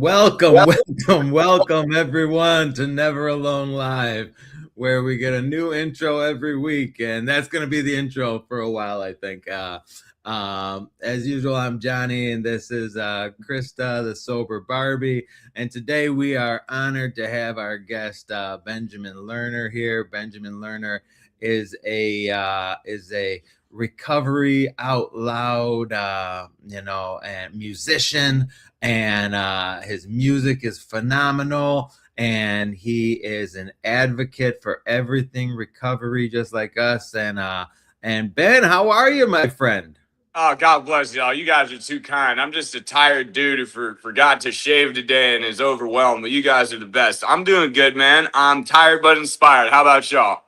Welcome, welcome everyone to Never Alone Live, where we get a new intro every week, and that's going to be the intro for a while, I think. As usual, I'm Johnny, and this is Krista, the sober Barbie, and today we are honored to have our guest Benjamin Lerner here. Benjamin Lerner is a recovery out loud, and musician, and his music is phenomenal, and he is an advocate for everything recovery, just like us. And Ben, how are you, my friend? Oh, God bless y'all. You guys are too kind. I'm just a tired dude who forgot to shave today and is overwhelmed, but you guys are the best. I'm doing good, man. I'm tired but inspired. How about y'all?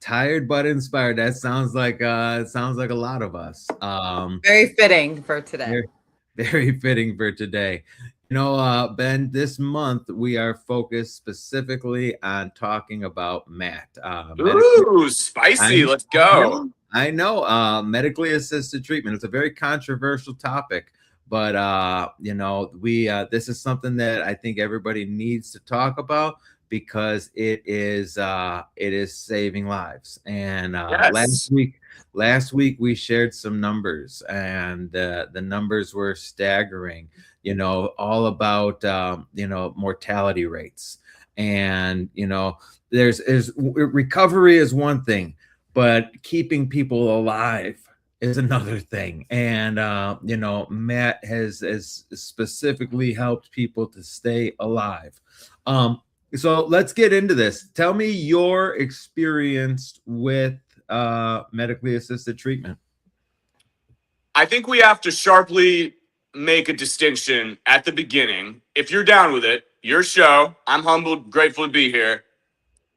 Tired but inspired. That sounds like a lot of us. Very fitting for today. Very, very fitting for today. Ben, this month we are focused specifically on talking about MAT. Ooh, spicy. Let's go. I know. Medically assisted treatment. It's a very controversial topic, but this is something that I think everybody needs to talk about because it is saving lives. And Yes. last week we shared some numbers, and the numbers were staggering. All about mortality rates, and there's recovery is one thing, but keeping people alive is another thing. And Matt has specifically helped people to stay alive. So let's get into this. Tell me your experience with medically assisted treatment. I think we have to sharply make a distinction at the beginning. If you're down with it, your show. I'm humbled, grateful to be here.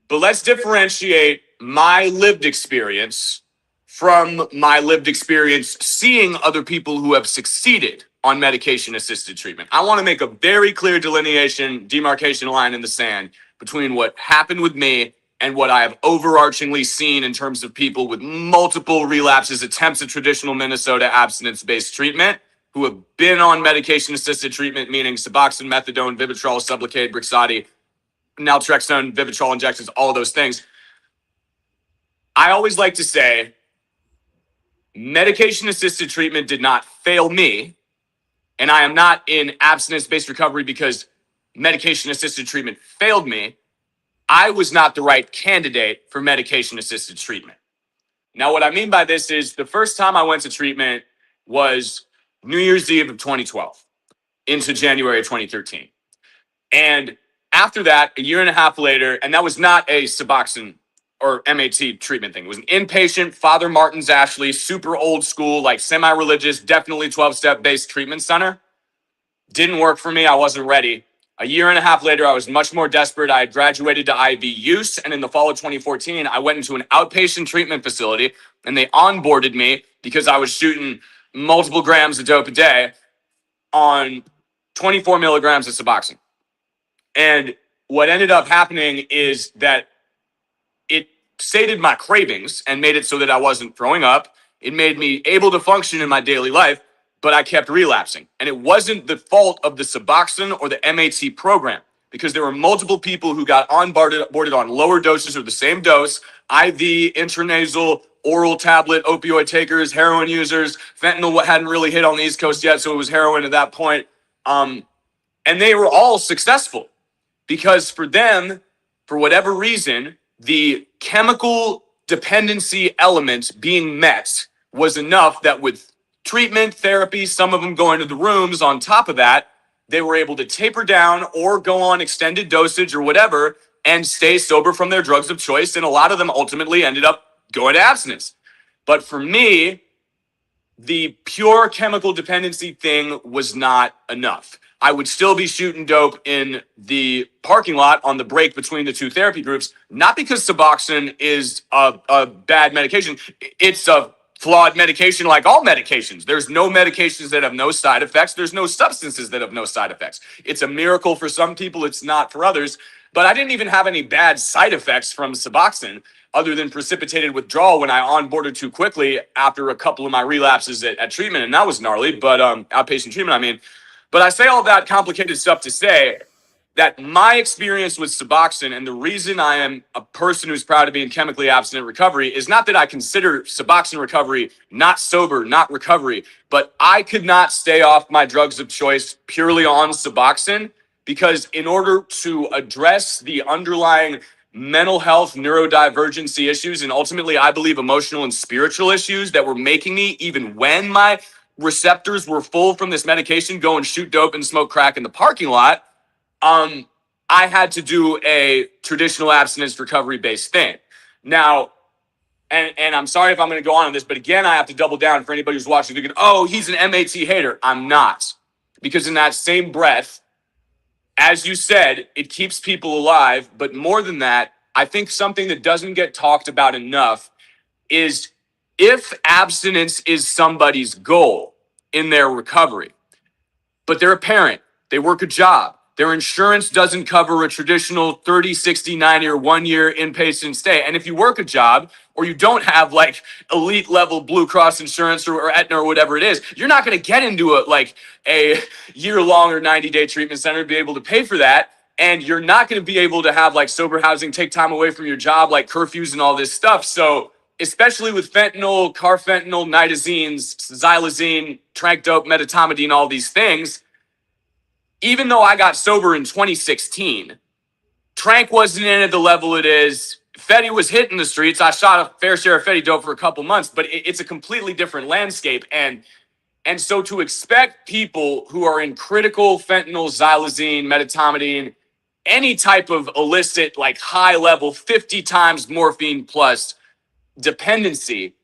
But let's differentiate my lived experience from my lived experience seeing other people who have succeeded on medication-assisted treatment. I want to make a very clear demarcation line in the sand between what happened with me and what I have overarchingly seen in terms of people with multiple relapses, attempts at traditional Minnesota abstinence-based treatment, who have been on medication-assisted treatment, meaning Suboxone, Methadone, Vivitrol, Sublocade, Brixadi, naltrexone, Vivitrol injections, all those things. I always like to say medication-assisted treatment did not fail me, and I am not in abstinence-based recovery because medication-assisted treatment failed me. I was not the right candidate for medication-assisted treatment. Now, what I mean by this is the first time I went to treatment was New Year's Eve of 2012 into January of 2013. And after that, a year and a half later, and that was not a Suboxone or MAT treatment thing. It was an inpatient, Father Martin's Ashley, super old school, like semi-religious, definitely 12-step based treatment center. Didn't work for me. I wasn't ready. A year and a half later, I was much more desperate. I had graduated to IV use, and in the fall of 2014, I went into an outpatient treatment facility, and they onboarded me because I was shooting multiple grams of dope a day on 24 milligrams of Suboxone. And what ended up happening is that it sated my cravings and made it so that I wasn't throwing up. It made me able to function in my daily life, but I kept relapsing. And it wasn't the fault of the Suboxone or the MAT program, because there were multiple people who got onboarded on lower doses or the same dose, IV, intranasal, oral tablet, opioid takers, heroin users. Fentanyl hadn't really hit on the East Coast yet, so it was heroin at that point. And they were all successful because for them, for whatever reason, the chemical dependency element being met was enough that with treatment, therapy, some of them going to the rooms on top of that, they were able to taper down or go on extended dosage or whatever and stay sober from their drugs of choice. And a lot of them ultimately ended up going to abstinence. But for me, the pure chemical dependency thing was not enough. I would still be shooting dope in the parking lot on the break between the two therapy groups, not because Suboxone is a bad medication. It's a flawed medication like all medications. There's no medications that have no side effects. There's no substances that have no side effects. It's a miracle for some people. It's not for others. But I didn't even have any bad side effects from Suboxone other than precipitated withdrawal when I onboarded too quickly after a couple of my relapses at treatment. And that was gnarly, but outpatient treatment, I mean. But I say all that complicated stuff to say that my experience with Suboxone, and the reason I am a person who's proud to be in chemically abstinent recovery, is not that I consider Suboxone recovery not sober, not recovery, but I could not stay off my drugs of choice purely on Suboxone, because in order to address the underlying mental health neurodivergency issues, and ultimately I believe emotional and spiritual issues that were making me, even when my receptors were full from this medication, go and shoot dope and smoke crack in the parking lot, I had to do a traditional abstinence recovery based thing. Now, and I'm sorry if I'm going to go on this, but again, I have to double down for anybody who's watching thinking, oh, he's an MAT hater. I'm not. Because in that same breath, as you said, it keeps people alive. But more than that, I think something that doesn't get talked about enough is if abstinence is somebody's goal in their recovery, but they're a parent, they work a job, their insurance doesn't cover a traditional 30, 60, 90, or 1 year inpatient stay. And if you work a job or you don't have like elite level Blue Cross insurance or Aetna or whatever it is, you're not going to get into a year-long or 90-day treatment center to be able to pay for that. And you're not going to be able to have like sober housing, take time away from your job, like curfews and all this stuff. So especially with fentanyl, carfentanil, nitazines, xylazine, tranq dope, medetomidine, all these things, even though I got sober in 2016, tranq wasn't in at the level it is. Fetty was hitting the streets. I shot a fair share of Fetty dope for a couple months, but it's a completely different landscape. And so to expect people who are in critical fentanyl, xylazine, medetomidine, any type of illicit, like high level, 50 times morphine plus dependency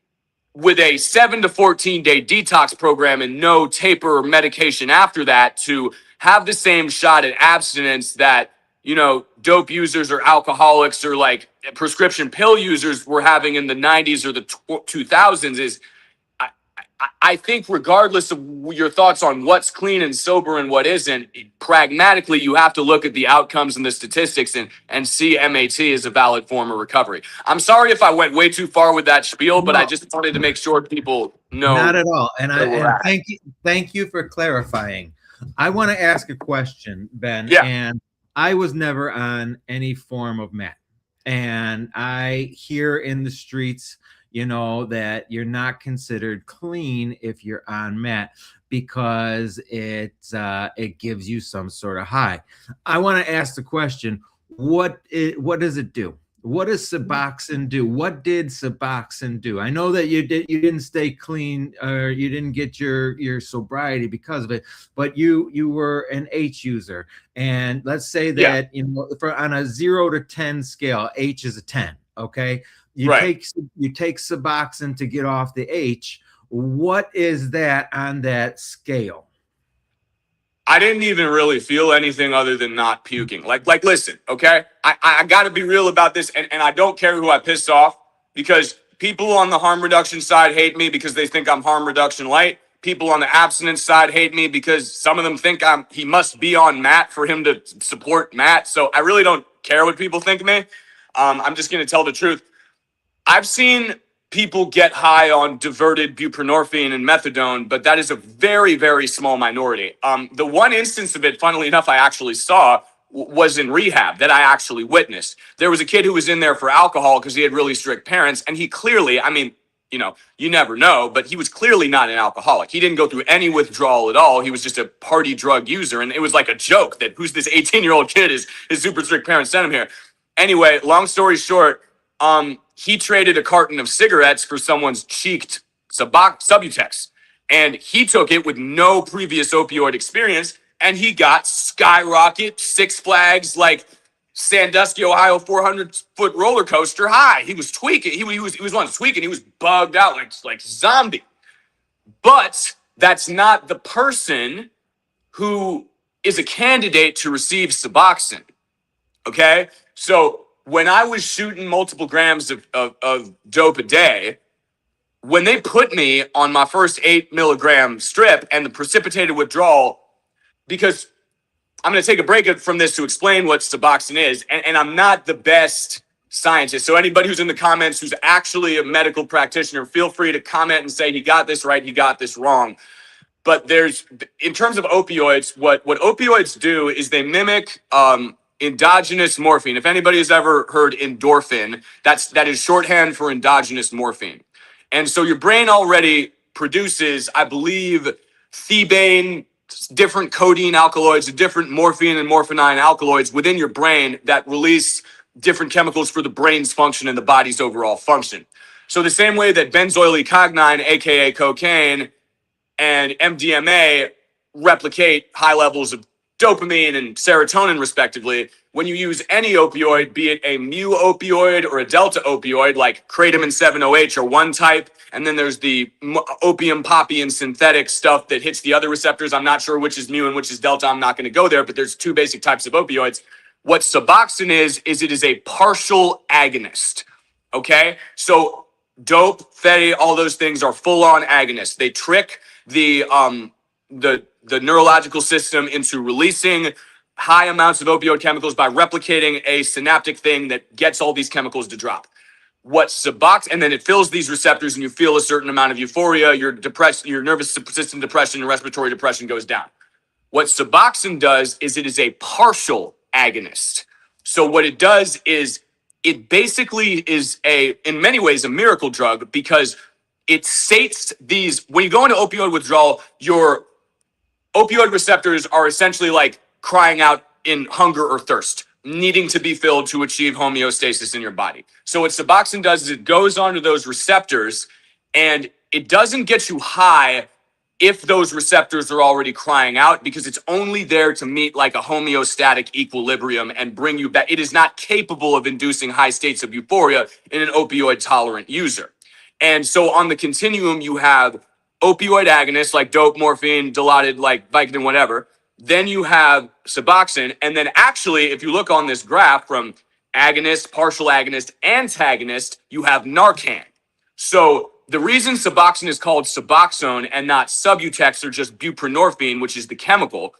with a 7 to 14 day detox program and no taper or medication after that to have the same shot at abstinence that, you know, dope users or alcoholics or like prescription pill users were having in the 90s or the 2000s is, I think regardless of your thoughts on what's clean and sober and what isn't, pragmatically, you have to look at the outcomes and the statistics and see MAT as a valid form of recovery. I'm sorry if I went way too far with that spiel, but I just wanted to make sure people know. Not at all. And thank you for clarifying. I want to ask a question, Ben. Yeah. And I was never on any form of meth. And I hear in the streets, you know, that you're not considered clean if you're on meth because it gives you some sort of high. I want to ask the question, what does it do? What does Suboxone do? What did Suboxone do? I know that you didn't stay clean or you didn't get your sobriety because of it, but you were an H user. And let's say that, you know, on a 0 to 10 scale, H is a 10. Okay. You take Suboxone to get off the H. What is that on that scale? I didn't even really feel anything other than not puking. Like, listen, okay? I got to be real about this, and I don't care who I piss off, because people on the harm reduction side hate me because they think I'm harm reduction light. People on the abstinence side hate me because some of them think he must be on Matt for him to support Matt. So I really don't care what people think of me. I'm just going to tell the truth. I've seen people get high on diverted buprenorphine and methadone, but that is a very, very small minority. The one instance of it, funnily enough, I actually saw was in rehab that I actually witnessed. There was a kid who was in there for alcohol because he had really strict parents, and he clearly, I mean, you know, you never know, but he was clearly not an alcoholic. He didn't go through any withdrawal at all. He was just a party drug user, and it was like a joke that who's this 18-year-old kid, his super strict parents sent him here. Anyway, long story short, he traded a carton of cigarettes for someone's cheeked Subutex, and he took it with no previous opioid experience, and he got skyrocket Six Flags, like Sandusky, Ohio 400-foot roller coaster high. He was tweaking. He was on tweaking. He was bugged out like zombie. But that's not the person who is a candidate to receive Suboxone. Okay, so when I was shooting multiple grams of dope a day, when they put me on my first 8 milligram strip and the precipitated withdrawal, because I'm going to take a break from this to explain what Suboxone is, and I'm not the best scientist. So anybody who's in the comments who's actually a medical practitioner, feel free to comment and say he got this right, he got this wrong. But there's, in terms of opioids, what opioids do is they mimic endogenous morphine. If anybody has ever heard endorphin, that is shorthand for endogenous morphine. And so your brain already produces, I believe, thebaine, different codeine alkaloids, different morphine and morphinine alkaloids within your brain that release different chemicals for the brain's function and the body's overall function. So the same way that benzoyl aka cocaine, and MDMA replicate high levels of dopamine and serotonin, respectively. When you use any opioid, be it a mu opioid or a delta opioid, like kratom and 7-OH are one type, and then there's the opium, poppy, and synthetic stuff that hits the other receptors. I'm not sure which is mu and which is delta. I'm not going to go there, but there's two basic types of opioids. What Suboxone is it is a partial agonist. Okay? So dope, fetty, all those things are full-on agonists. They trick the neurological system into releasing high amounts of opioid chemicals by replicating a synaptic thing that gets all these chemicals to drop. What Suboxone, and then it fills these receptors, and you feel a certain amount of euphoria. Your nervous system depression and respiratory depression goes down. What Suboxone does is it is a partial agonist. So what it does is it basically is in many ways, a miracle drug, because it sates these. When you go into opioid withdrawal, your opioid receptors are essentially like crying out in hunger or thirst, needing to be filled to achieve homeostasis in your body. So what Suboxone does is it goes onto those receptors, and it doesn't get you high if those receptors are already crying out, because it's only there to meet like a homeostatic equilibrium and bring you back. It is not capable of inducing high states of euphoria in an opioid tolerant user. And so on the continuum, you have opioid agonists like dope, morphine, Dilaudid, like Vicodin, whatever. Then you have Suboxone. And then actually, if you look on this graph from agonist, partial agonist, antagonist, you have Narcan. So the reason Suboxone is called Suboxone and not Subutex or just buprenorphine, which is the chemical,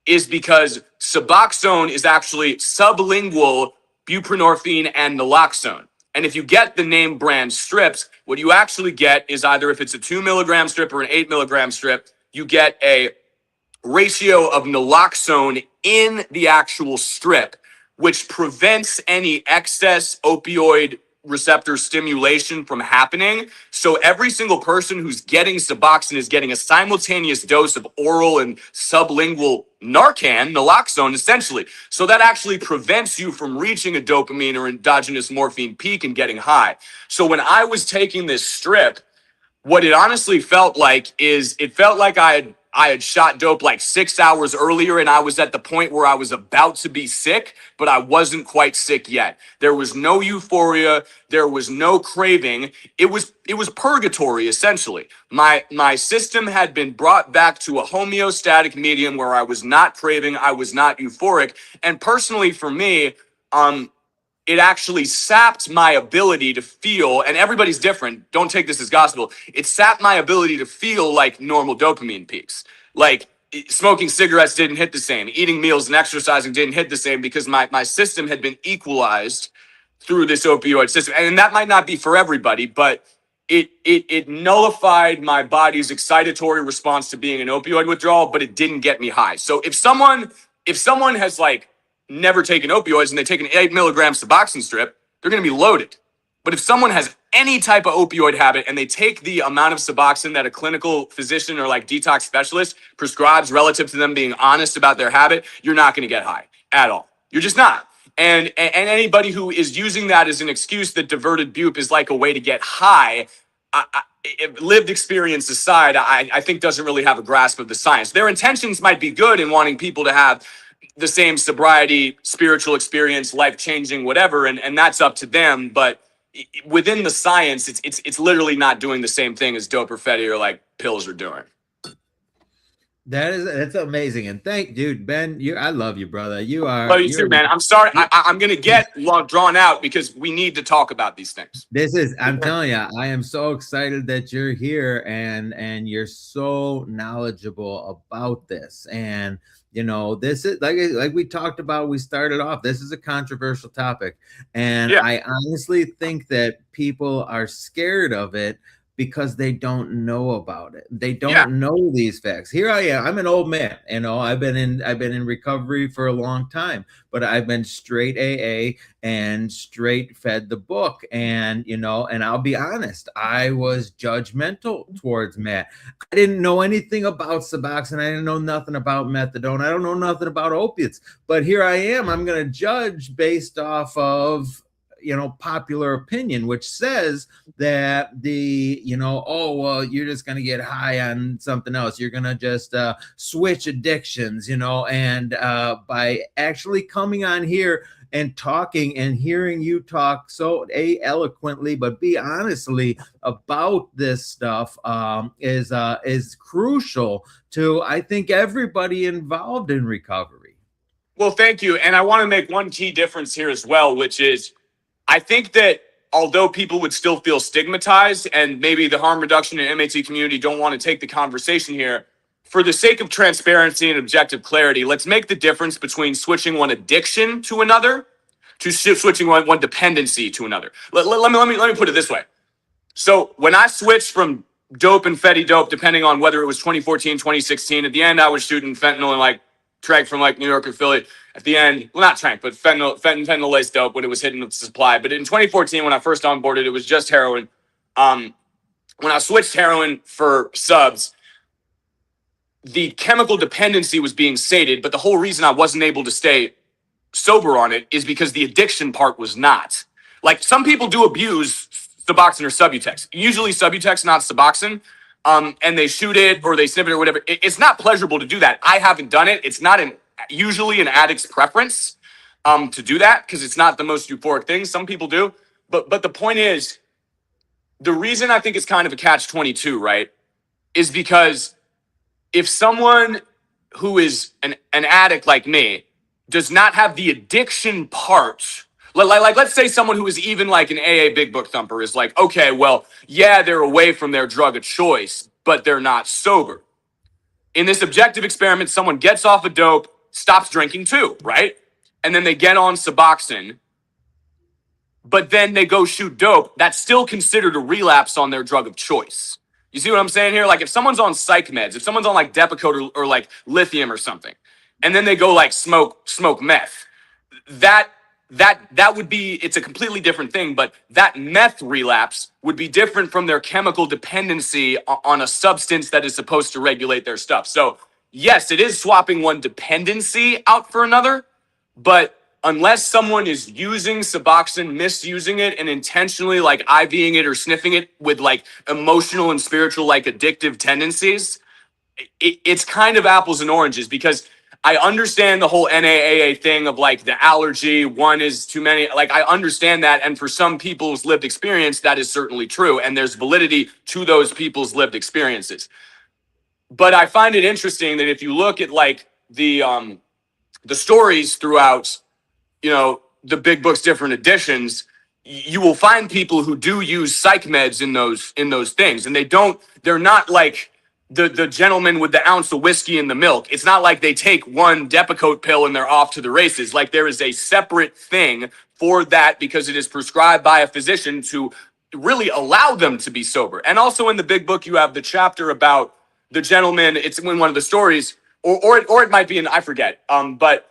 is because Suboxone is actually sublingual buprenorphine and naloxone. And if you get the name brand strips, what you actually get is either, if it's a 2 milligram strip or an 8 milligram strip, you get a ratio of naloxone in the actual strip, which prevents any excess opioid receptor stimulation from happening. So every single person who's getting Suboxone is getting a simultaneous dose of oral and sublingual Narcan, naloxone, essentially. So that actually prevents you from reaching a dopamine or endogenous morphine peak and getting high. So when I was taking this strip, what it honestly felt like is it felt like I had shot dope like 6 hours earlier, and I was at the point where I was about to be sick, but I wasn't quite sick yet. There was no euphoria. There was no craving. It was purgatory, essentially. My system had been brought back to a homeostatic medium where I was not craving, I was not euphoric. And personally, for me, it actually sapped my ability to feel, and everybody's different, don't take this as gospel, it sapped my ability to feel like normal dopamine peaks. Like smoking cigarettes didn't hit the same, eating meals and exercising didn't hit the same, because my system had been equalized through this opioid system. And that might not be for everybody, but it nullified my body's excitatory response to being an opioid withdrawal, but it didn't get me high. So if someone has like never taken opioids and they take an 8 milligram Suboxone strip, they're going to be loaded. But if someone has any type of opioid habit and they take the amount of Suboxone that a clinical physician or like detox specialist prescribes relative to them being honest about their habit, you're not going to get high at all. You're just not. And anybody who is using that as an excuse that diverted bupe is like a way to get high, lived experience aside, I think doesn't really have a grasp of the science. Their intentions might be good in wanting people to have the same sobriety, spiritual experience, life-changing, whatever, and that's up to them. But within the science, it's literally not doing the same thing as dope or fetty or like pills are doing. That's amazing. And dude, Ben, I love you, brother. You are. Love you too, man. I'm sorry. I'm going to get drawn out because we need to talk about these things. I'm telling you, I am so excited that you're here and you're so knowledgeable about this. And, you know, this is like we talked about, we started off, this is a controversial topic. And yeah. I honestly think that people are scared of it because they don't know about it. They Yeah. don't know these facts. Here I am. I'm an old man. I've been in recovery for a long time, but I've been straight AA and straight fed the book. And I'll be honest, I was judgmental towards Matt. I didn't know anything about Suboxone. I didn't know nothing about methadone. I don't know nothing about opiates. But here I am. I'm going to judge based off of popular opinion, which says that oh, well, you're just going to get high on something else. You're going to just switch addictions, and by actually coming on here and talking and hearing you talk so eloquently, but be honestly about this stuff is crucial to, I think, everybody involved in recovery. Well, thank you. And I want to make one key difference here as well, which is I think that although people would still feel stigmatized and maybe the harm reduction and MAT community don't want to take the conversation here, for the sake of transparency and objective clarity, let's make the difference between switching one addiction to another to switching one dependency to another. Let me put it this way. So when I switched from dope and fetty dope, depending on whether it was 2014, 2016, at the end I was shooting fentanyl and like Trank from like New York or Philly. At the end, well, not Trank, but fentanyl laced dope when it was hitting the supply. But in 2014, when I first onboarded, it was just heroin. When I switched heroin for subs, the chemical dependency was being sated, but the whole reason I wasn't able to stay sober on it is because the addiction part was not. Like, some people do abuse Suboxone or Subutex. Usually Subutex, not Suboxone. And they shoot it or they sniff it or whatever. It's not pleasurable to do that. I haven't done it. It's not usually an addict's preference to do that because it's not the most euphoric thing. Some people do. But the point is, the reason I think it's kind of a catch-22, right, is because if someone who is an addict like me does not have the addiction part, like let's say someone who is even like an AA big book thumper is like, okay, well, yeah, they're away from their drug of choice, but they're not sober. In this objective experiment, someone gets off a dope, stops drinking too, right? And then they get on Suboxone, but then they go shoot dope. That's still considered a relapse on their drug of choice. You see what I'm saying here? Like, if someone's on psych meds, if someone's on like Depakote or like lithium or something, and then they go like smoke meth, that would be, it's a completely different thing, but that meth relapse would be different from their chemical dependency on a substance that is supposed to regulate their stuff. So yes, it is swapping one dependency out for another, but unless someone is using Suboxone, misusing it, and intentionally like IVing it or sniffing it with like emotional and spiritual like addictive tendencies, it's kind of apples and oranges, because I understand the whole NAAA thing of like the allergy, one is too many. Like, I understand that. And for some people's lived experience, that is certainly true. And there's validity to those people's lived experiences. But I find it interesting that if you look at like the stories throughout, the big book's different editions, you will find people who do use psych meds in those things. And they're not like the gentleman with the ounce of whiskey in the milk. It's not like they take one Depakote pill and they're off to the races. Like, there is a separate thing for that because it is prescribed by a physician to really allow them to be sober. And also in the big book, you have the chapter about the gentleman. It's in one of the stories, or it might be in, I forget. But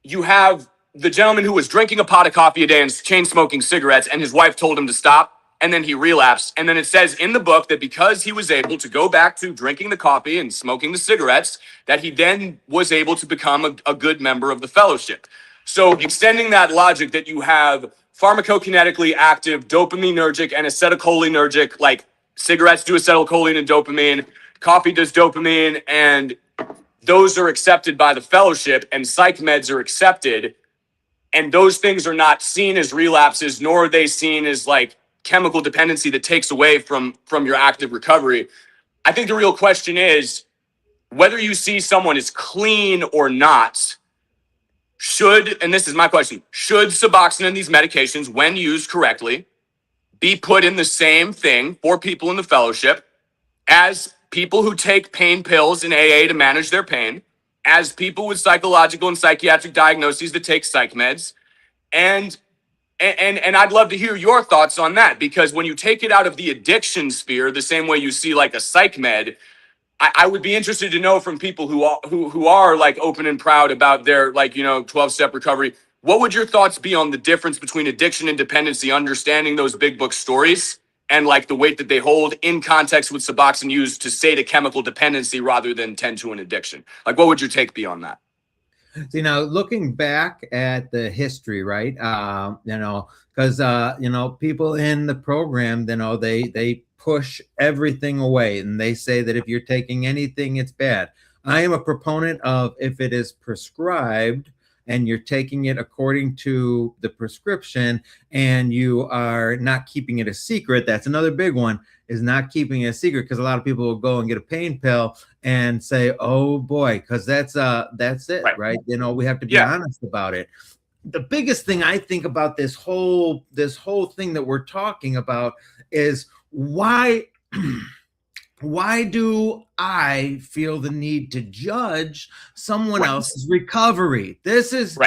you have the gentleman who was drinking a pot of coffee a day and chain smoking cigarettes, and his wife told him to stop. And then he relapsed. And then it says in the book that because he was able to go back to drinking the coffee and smoking the cigarettes, that he then was able to become a good member of the fellowship. So extending that logic that you have pharmacokinetically active, dopaminergic, and acetylcholinergic, like cigarettes do acetylcholine and dopamine, coffee does dopamine, and those are accepted by the fellowship, and psych meds are accepted. And those things are not seen as relapses, nor are they seen as like chemical dependency that takes away from your active recovery. I think the real question is whether you see someone as clean or not, and this is my question, should Suboxone and these medications, when used correctly, be put in the same thing for people in the fellowship as people who take pain pills in AA to manage their pain, as people with psychological and psychiatric diagnoses that take psych meds, and And I'd love to hear your thoughts on that, because when you take it out of the addiction sphere, the same way you see like a psych med, I would be interested to know from people who are like open and proud about their, like, 12-step recovery. What would your thoughts be on the difference between addiction and dependency, understanding those big book stories and like the weight that they hold in context with Suboxone used to sate a chemical dependency rather than tend to an addiction? Like, what would your take be on that? You know, looking back at the history, right? Because people in the program, they push everything away, and they say that if you're taking anything, it's bad. I am a proponent of, if it is prescribed and you're taking it according to the prescription, and you are not keeping it a secret. That's another big one, is not keeping it a secret, because a lot of people will go and get a pain pill and say, oh boy, because that's it, right? We have to be honest about it. The biggest thing I think about this whole thing that we're talking about is why do I feel the need to judge someone else's recovery? This is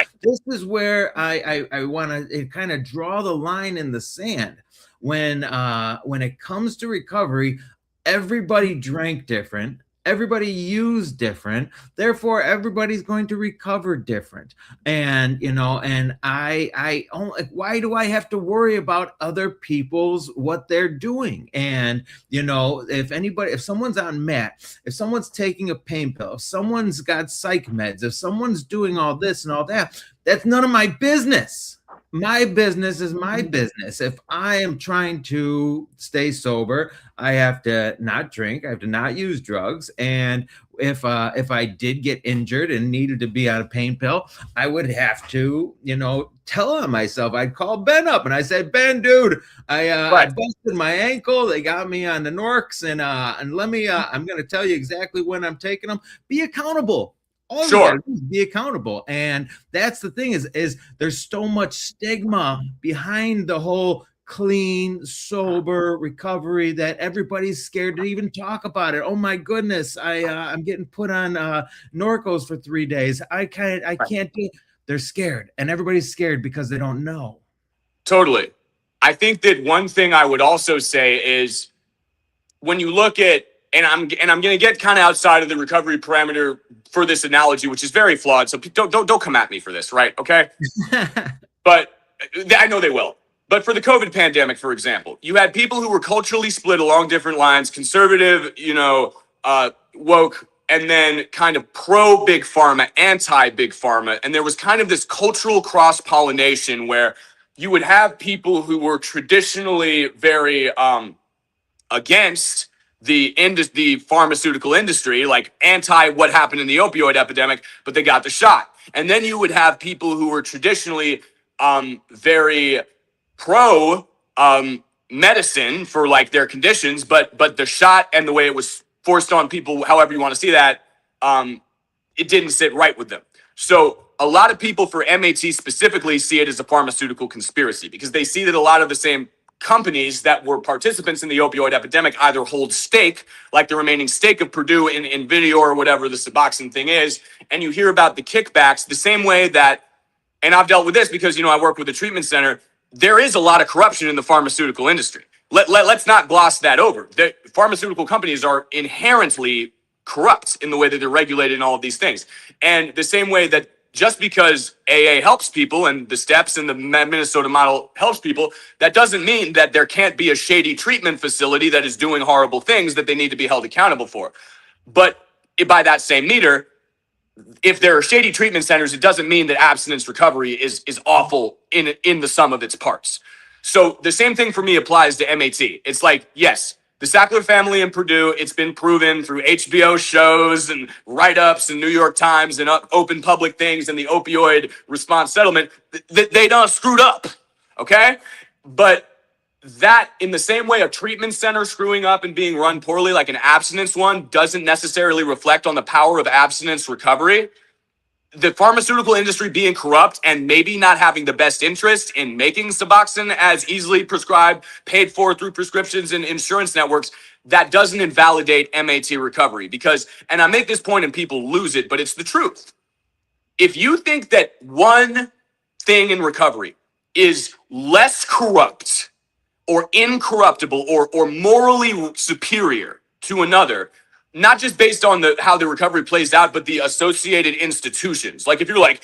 where I want to kind of draw the line in the sand. When it comes to recovery, everybody drank different. Everybody used different, therefore everybody's going to recover different. And I why do I have to worry about other people's what they're doing? And if someone's on mat, if someone's taking a pain pill, if someone's got psych meds, if someone's doing all this and all that, that's none of my business. My business is my business. If I am trying to stay sober, I have to not drink. I have to not use drugs. And if I did get injured and needed to be on a pain pill, I would have to, tell on myself. I'd call Ben up and I said, Ben, dude, I busted my ankle. They got me on the Norks, and let me. I'm going to tell you exactly when I'm taking them. Be accountable. Sure. Be accountable. And that's the thing, is there's so much stigma behind the whole clean, sober recovery that everybody's scared to even talk about it. Oh my goodness, I'm getting put on Norcos for 3 days. I can't do it. They're scared, and everybody's scared because they don't know. Totally. I think that one thing I would also say is, when you look at, and I'm going to get kind of outside of the recovery parameter for this analogy, which is very flawed. So don't come at me for this, right? Okay. But I know they will. But for the COVID pandemic, for example, you had people who were culturally split along different lines: conservative, woke, and then kind of pro big pharma, anti big pharma. And there was kind of this cultural cross pollination where you would have people who were traditionally very against the pharmaceutical industry, like anti what happened in the opioid epidemic, but they got the shot. And then you would have people who were traditionally very pro medicine for like their conditions, but the shot and the way it was forced on people, however you want to see that, it didn't sit right with them. So a lot of people for MAT specifically see it as a pharmaceutical conspiracy, because they see that a lot of the same companies that were participants in the opioid epidemic either hold stake, like the remaining stake of Purdue in video or whatever the Suboxone thing is. And you hear about the kickbacks the same way that, and I've dealt with this because, I work with a treatment center. There is a lot of corruption in the pharmaceutical industry. Let's not gloss that over. The pharmaceutical companies are inherently corrupt in the way that they're regulated and all of these things. And the same way that just because AA helps people and the steps and the Minnesota model helps people, that doesn't mean that there can't be a shady treatment facility that is doing horrible things that they need to be held accountable for. But by that same meter, if there are shady treatment centers, it doesn't mean that abstinence recovery is awful in the sum of its parts. So the same thing for me applies to MAT. It's like, yes, the Sackler family in Purdue, it's been proven through HBO shows and write-ups and New York Times and open public things and the opioid response settlement, they done screwed up, okay? But that, in the same way a treatment center screwing up and being run poorly like an abstinence one doesn't necessarily reflect on the power of abstinence recovery, the pharmaceutical industry being corrupt and maybe not having the best interest in making Suboxone as easily prescribed, paid for through prescriptions and insurance networks, that doesn't invalidate MAT recovery. Because, and I make this point and people lose it, but it's the truth. If you think that one thing in recovery is less corrupt or incorruptible or morally superior to another, not just based on how the recovery plays out, but the associated institutions. Like if you're like,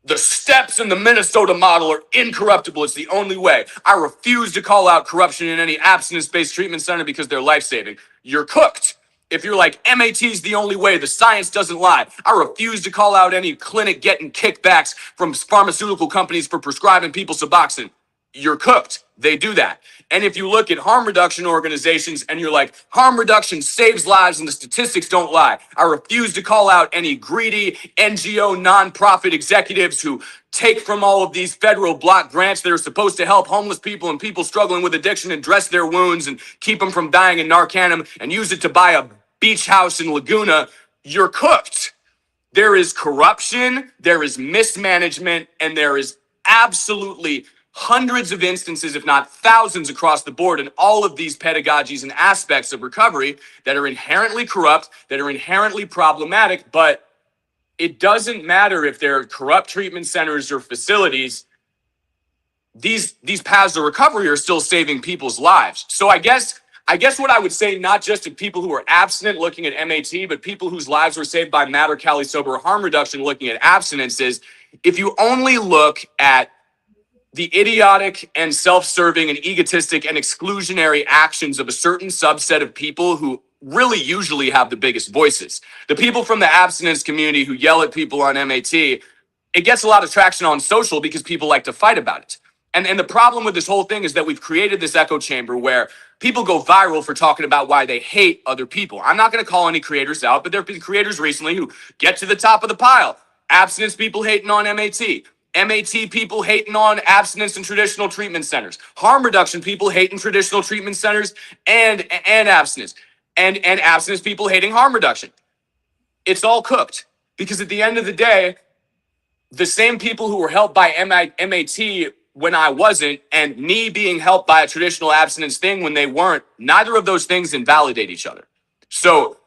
the steps in the Minnesota model are incorruptible, it's the only way. I refuse to call out corruption in any abstinence-based treatment center because they're life-saving. You're cooked. If you're like, MAT is the only way, the science doesn't lie. I refuse to call out any clinic getting kickbacks from pharmaceutical companies for prescribing people Suboxone. You're cooked. They do that. And if you look at harm reduction organizations and you're like, harm reduction saves lives and the statistics don't lie, I refuse to call out any greedy NGO nonprofit executives who take from all of these federal block grants that are supposed to help homeless people and people struggling with addiction and dress their wounds and keep them from dying in Narcanum and use it to buy a beach house in Laguna. You're cooked. There is corruption, there is mismanagement, and there is absolutely hundreds of instances, if not thousands across the board in all of these pedagogies and aspects of recovery that are inherently corrupt, that are inherently problematic. But it doesn't matter if they're corrupt treatment centers or facilities. These paths to recovery are still saving people's lives. So I guess what I would say, not just to people who are abstinent looking at MAT, but people whose lives were saved by MAT or Cali Sober harm reduction looking at abstinence, is if you only look at the idiotic and self-serving and egotistic and exclusionary actions of a certain subset of people who really usually have the biggest voices, the people from the abstinence community who yell at people on MAT, it gets a lot of traction on social because people like to fight about it. And the problem with this whole thing is that we've created this echo chamber where people go viral for talking about why they hate other people. I'm not going to call any creators out, but there have been creators recently who get to the top of the pile. Abstinence people hating on MAT. MAT people hating on abstinence and traditional treatment centers. Harm reduction people hating traditional treatment centers and abstinence. And abstinence people hating harm reduction. It's all cooked. Because at the end of the day, the same people who were helped by MAT when I wasn't, and me being helped by a traditional abstinence thing when they weren't, neither of those things invalidate each other. So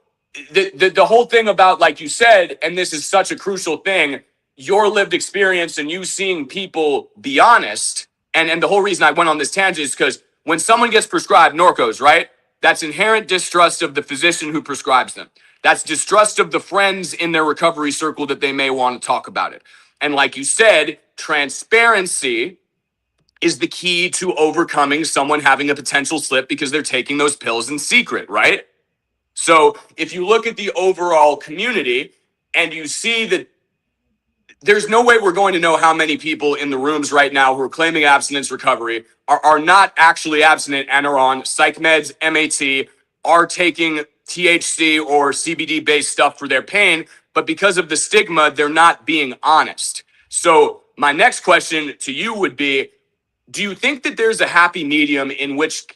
the whole thing about, like you said, and this is such a crucial thing, your lived experience and you seeing people be honest, and the whole reason I went on this tangent is because when someone gets prescribed Norcos, right, that's inherent distrust of the physician who prescribes them. That's distrust of the friends in their recovery circle that they may want to talk about it. And like you said, transparency is the key to overcoming someone having a potential slip because they're taking those pills in secret, right? So if you look at the overall community and you see that there's no way we're going to know how many people in the rooms right now who are claiming abstinence recovery are not actually abstinent and are on psych meds, MAT, are taking THC or CBD-based stuff for their pain, but because of the stigma, they're not being honest. So my next question to you would be, do you think that there's a happy medium in which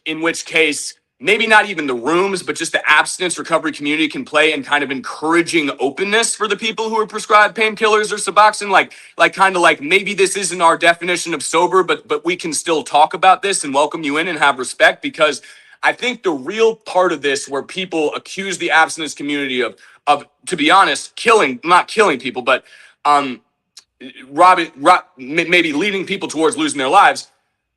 case maybe not even the rooms, but just the abstinence recovery community can play in kind of encouraging openness for the people who are prescribed painkillers or Suboxone? Like kind of like maybe this isn't our definition of sober, but we can still talk about this and welcome you in and have respect, because I think the real part of this where people accuse the abstinence community of to be honest, not killing people, but maybe leading people towards losing their lives,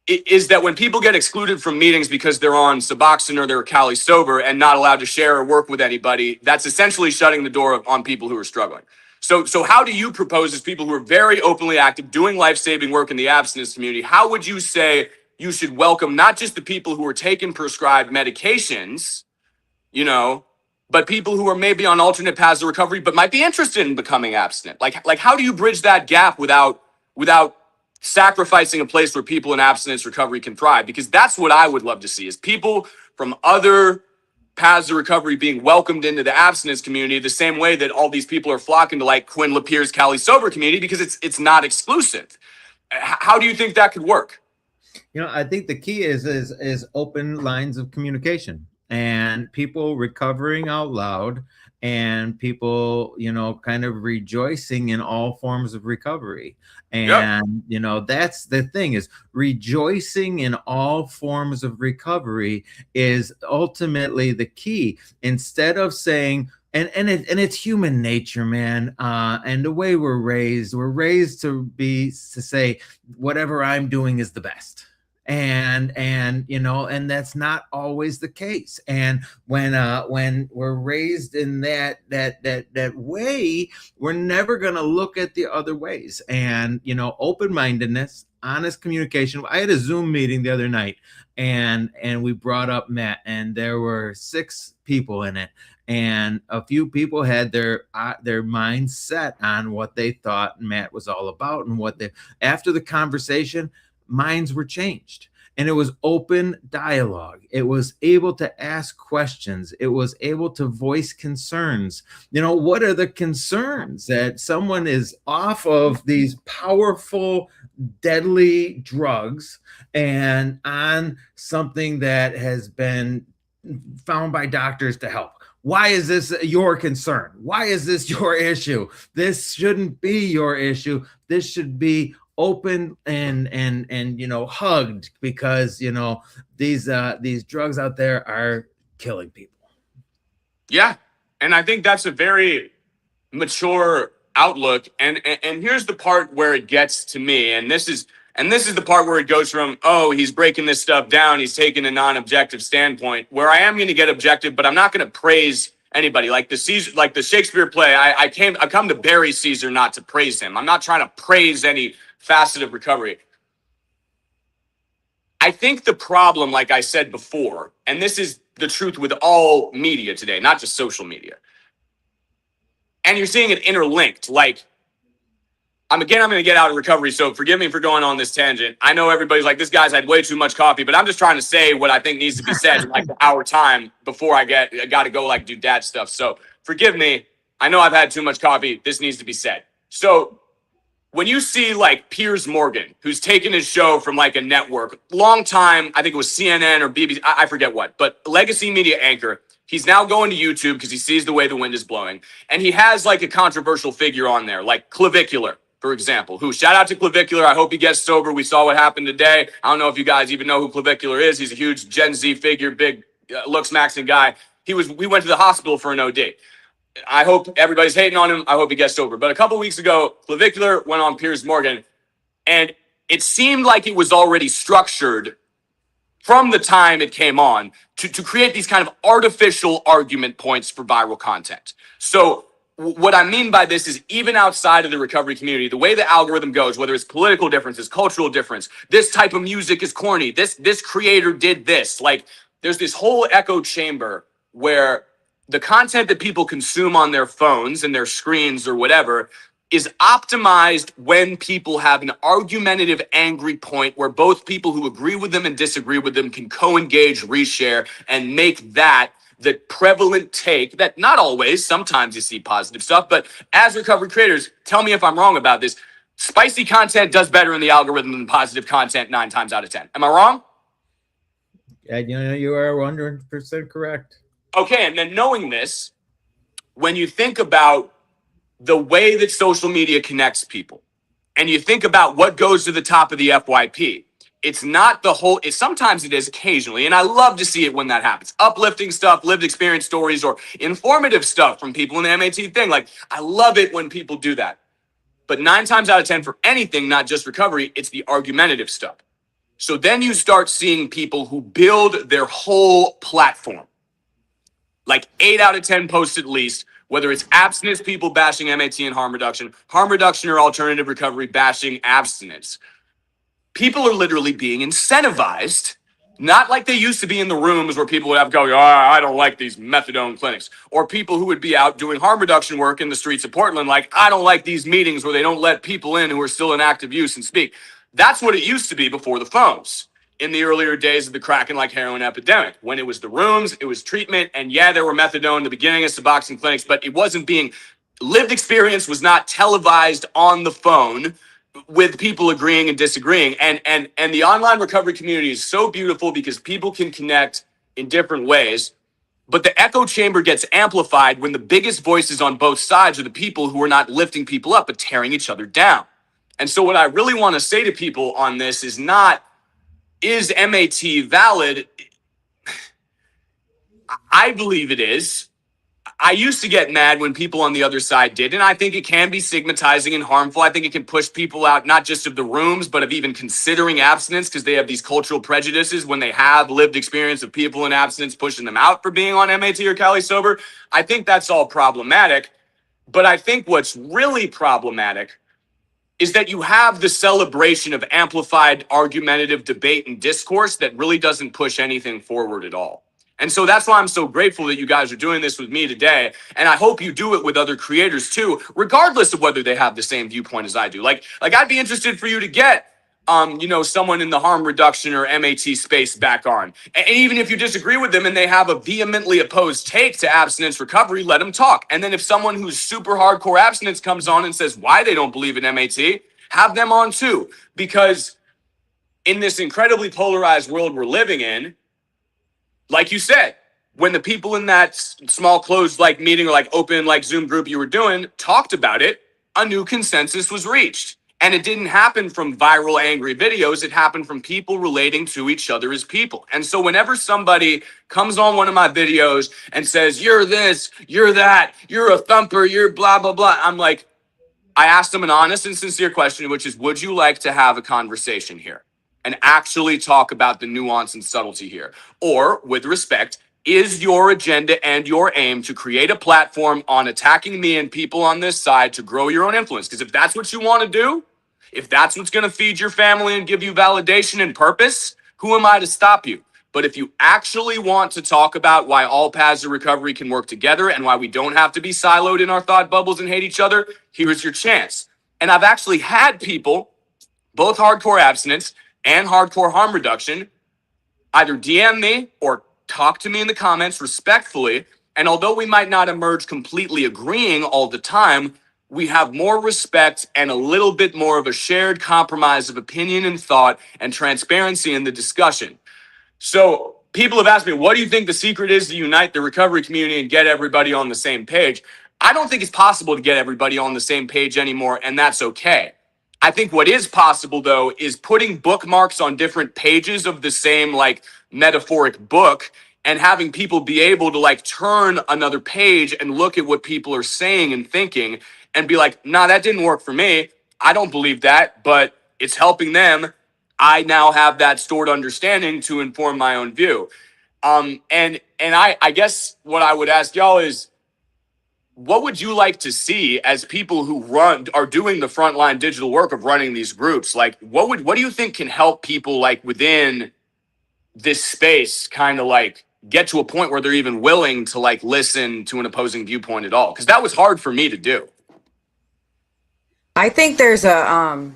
is that when people get excluded from meetings because they're on Suboxone or they're Cali Sober and not allowed to share or work with anybody, that's essentially shutting the door on people who are struggling. So how do you propose, as people who are very openly active, doing life-saving work in the abstinence community, how would you say you should welcome not just the people who are taking prescribed medications, but people who are maybe on alternate paths of recovery but might be interested in becoming abstinent? Like how do you bridge that gap without sacrificing a place where people in abstinence recovery can thrive? Because that's what I would love to see, is people from other paths of recovery being welcomed into the abstinence community the same way that all these people are flocking to like Quinn Lapierre's Cali Sober community, because it's not exclusive. How do you think that could work? I think the key is open lines of communication and people recovering out loud, and people, kind of rejoicing in all forms of recovery. And, that's the thing, is rejoicing in all forms of recovery is ultimately the key. Instead of saying, and it's human nature, man. And the way we're raised to say whatever I'm doing is the best. And and that's not always the case. And when we're raised in that way, we're never going to look at the other ways. And open-mindedness, honest communication. I had a Zoom meeting the other night, and we brought up Matt, and there were 6 people in it, and a few people had their minds set on what they thought Matt was all about, and what they after the conversation, minds were changed. And it was open dialogue. It was able to ask questions. It was able to voice concerns. What are the concerns? That someone is off of these powerful, deadly drugs and on something that has been found by doctors to help. Why is this your concern? Why is this your issue? This shouldn't be your issue. This should be open and hugged, because these drugs out there are killing people. Yeah, and I think that's a very mature outlook. And here's the part where it gets to me, and this is the part where it goes from, oh, he's breaking this stuff down, he's taking a non-objective standpoint, where I am going to get objective, but I'm not going to praise anybody. Like the Shakespeare play, I come to bury Caesar, not to praise him. I'm not trying to praise any facet of recovery. I think the problem, like I said before, and this is the truth with all media today, not just social media, and you're seeing it interlinked. Like, I'm going to get out of recovery, so forgive me for going on this tangent. I know everybody's like, this guy's had way too much coffee, but I'm just trying to say what I think needs to be said in like the hour time before I got to go like do dad stuff. So forgive me. I know I've had too much coffee. This needs to be said. So when you see like Piers Morgan, who's taken his show from like a network, long time, I think it was CNN or BBC, I forget what, but legacy media anchor, he's now going to YouTube because he sees the way the wind is blowing. And he has like a controversial figure on there, like Clavicular, for example, who, shout out to Clavicular. I hope he gets sober. We saw what happened today. I don't know if you guys even know who Clavicular is. He's a huge Gen Z figure, big looks maxing guy. We went to the hospital for an OD. I hope everybody's hating on him. I hope he gets sober. But a couple weeks ago, Clavicular went on Piers Morgan, and it seemed like it was already structured from the time it came on to create these kind of artificial argument points for viral content. So what I mean by this is, even outside of the recovery community, the way the algorithm goes, whether it's political differences, cultural difference, this type of music is corny, this creator did this, like there's this whole echo chamber where the content that people consume on their phones and their screens or whatever is optimized when people have an argumentative, angry point where both people who agree with them and disagree with them can co-engage, reshare, and make that the prevalent take. That not always, sometimes you see positive stuff, but as recovery creators, tell me if I'm wrong about this. Spicy content does better in the algorithm than positive content 9 times out of 10. Am I wrong? Yeah, you are 100% correct. Okay, and then knowing this, when you think about the way that social media connects people, and you think about what goes to the top of the FYP, it's not the whole, sometimes it is occasionally, and I love to see it when that happens. Uplifting stuff, lived experience stories, or informative stuff from people in the MAT thing. Like, I love it when people do that. But 9 times out of 10 for anything, not just recovery, it's the argumentative stuff. So then you start seeing people who build their whole platform, like 8 out of 10 posts at least, whether it's abstinence people bashing MAT and harm reduction or alternative recovery bashing abstinence. People are literally being incentivized, not like they used to be in the rooms where people would have go, oh, I don't like these methadone clinics, or people who would be out doing harm reduction work in the streets of Portland, like, I don't like these meetings where they don't let people in who are still in active use and speak. That's what it used to be before the phones. In the earlier days of the crack and like heroin epidemic, when it was the rooms, it was treatment, and yeah, there were methadone in the beginning of Suboxone clinics, but it wasn't being, lived experience was not televised on the phone with people agreeing and disagreeing. And the online recovery community is so beautiful because people can connect in different ways, but the echo chamber gets amplified when the biggest voices on both sides are the people who are not lifting people up, but tearing each other down. And so what I really want to say to people on this is not, is MAT valid? I believe it is. I used to get mad when people on the other side did, and I think it can be stigmatizing and harmful. I think it can push people out, not just of the rooms, but of even considering abstinence, because they have these cultural prejudices when they have lived experience of people in abstinence pushing them out for being on MAT or Cali Sober. I think that's all problematic. But I think what's really problematic is that you have the celebration of amplified argumentative debate and discourse that really doesn't push anything forward at all. And so that's why I'm so grateful that you guys are doing this with me today. And I hope you do it with other creators too, regardless of whether they have the same viewpoint as I do. Like I'd be interested for you to get someone in the harm reduction or MAT space back on. And even if you disagree with them and they have a vehemently opposed take to abstinence recovery, let them talk. And then if someone who's super hardcore abstinence comes on and says why they don't believe in MAT, have them on too. Because in this incredibly polarized world we're living in, like you said, when the people in that small closed like meeting or like open like Zoom group you were doing talked about it, a new consensus was reached. And it didn't happen from viral angry videos. It happened from people relating to each other as people. And so whenever somebody comes on one of my videos and says, you're this, you're that, you're a thumper, you're blah, blah, blah, I'm like, I asked them an honest and sincere question, which is, would you like to have a conversation here and actually talk about the nuance and subtlety here? Or, with respect, is your agenda and your aim to create a platform on attacking me and people on this side to grow your own influence? Because if that's what you want to do, if that's what's going to feed your family and give you validation and purpose, who am I to stop you? But if you actually want to talk about why all paths of recovery can work together and why we don't have to be siloed in our thought bubbles and hate each other, here's your chance. And I've actually had people, both hardcore abstinence and hardcore harm reduction, either DM me or talk to me in the comments respectfully. And although we might not emerge completely agreeing all the time, we have more respect and a little bit more of a shared compromise of opinion and thought and transparency in the discussion. So people have asked me, what do you think the secret is to unite the recovery community and get everybody on the same page? I don't think it's possible to get everybody on the same page anymore, and that's okay. I think what is possible, though, is putting bookmarks on different pages of the same, like, metaphoric book and having people be able to, like, turn another page and look at what people are saying and thinking and be like, nah, that didn't work for me. I don't believe that, but it's helping them. I now have that stored understanding to inform my own view. And I guess what I would ask y'all is, what would you like to see as people who are doing the frontline digital work of running these groups? Like, what do you think can help people like within this space kind of like get to a point where they're even willing to like listen to an opposing viewpoint at all? Because that was hard for me to do. I think there's a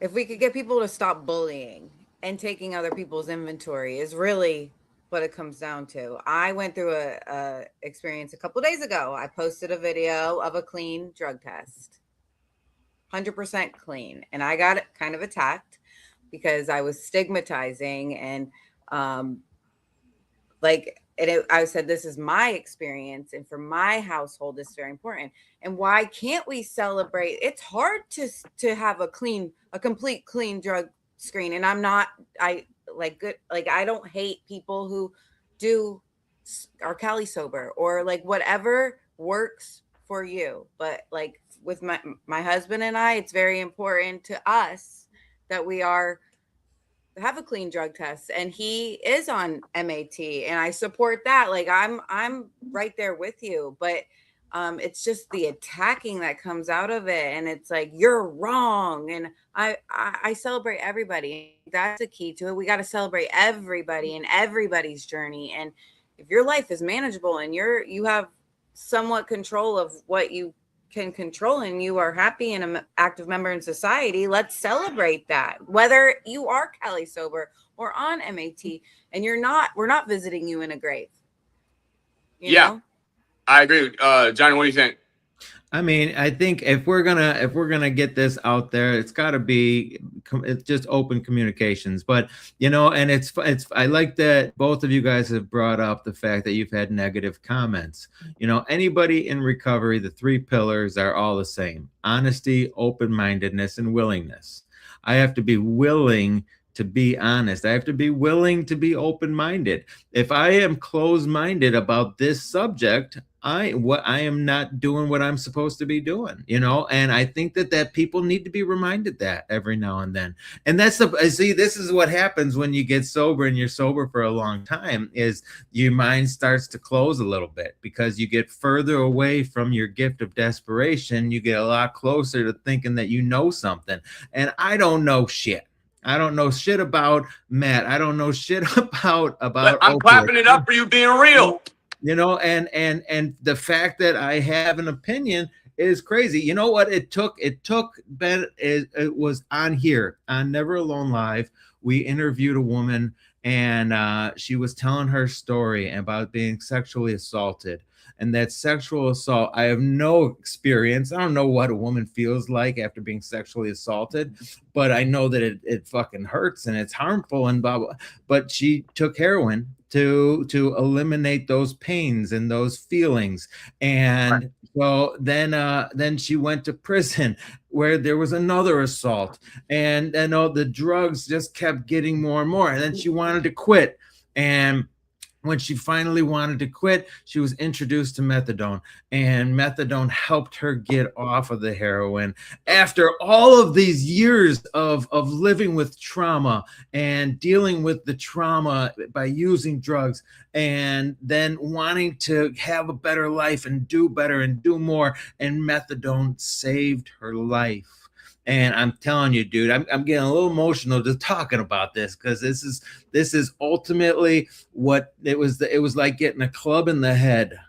if we could get people to stop bullying and taking other people's inventory is really what it comes down to. I went through a experience a couple days ago. I posted a video of a clean drug test, 100% clean, and I got kind of attacked because I was stigmatizing and I said, this is my experience, and for my household, it's very important. And why can't we celebrate? It's hard to have a complete clean drug screen. And I don't hate people who are Cali sober or like whatever works for you. But like with my husband and I, it's very important to us that we have a clean drug test, and he is on MAT, and I support that. Like I'm right there with you, but it's just the attacking that comes out of it, and it's like you're wrong. And I celebrate everybody. That's the key to it. We got to celebrate everybody and everybody's journey. And if your life is manageable and you have somewhat control of what you can control and you are happy and an active member in society, let's celebrate that. Whether you are Cali sober or on MAT, and we're not visiting you in a grave. You know? I agree. Johnny, what do you think? I mean, I think if we're gonna get this out there, it's got to be it's just open communications. But and it's I like that both of you guys have brought up the fact that you've had negative comments. Anybody in recovery, the three pillars are all the same: honesty, open-mindedness, and willingness. I have to be willing to be honest. I have to be willing to be open-minded. If I am closed-minded about this subject, I am not doing what I'm supposed to be doing, you know. And I think that people need to be reminded that every now and then. And that's the see, this is what happens when you get sober and you're sober for a long time, is your mind starts to close a little bit because you get further away from your gift of desperation. You get a lot closer to thinking that you know something. And I don't know shit. I don't know shit about Matt. I don't know shit about I'm clapping it up for you being real. You know, and the fact that I have an opinion is crazy. You know what it took Ben, it was on here on Never Alone Live. We interviewed a woman, and she was telling her story about being sexually assaulted. And that sexual assault, I have no experience. I don't know what a woman feels like after being sexually assaulted, but I know that it fucking hurts and it's harmful and blah blah. But she took heroin to eliminate those pains and those feelings. And so then she went to prison where there was another assault, and all the drugs just kept getting more and more. And then she wanted to quit. And when she finally wanted to quit, she was introduced to methadone, and methadone helped her get off of the heroin after all of these years of living with trauma and dealing with the trauma by using drugs, and then wanting to have a better life and do better and do more. And methadone saved her life. And I'm telling you, dude, I'm getting a little emotional just talking about this, because this is ultimately what it was. It was like getting a club in the head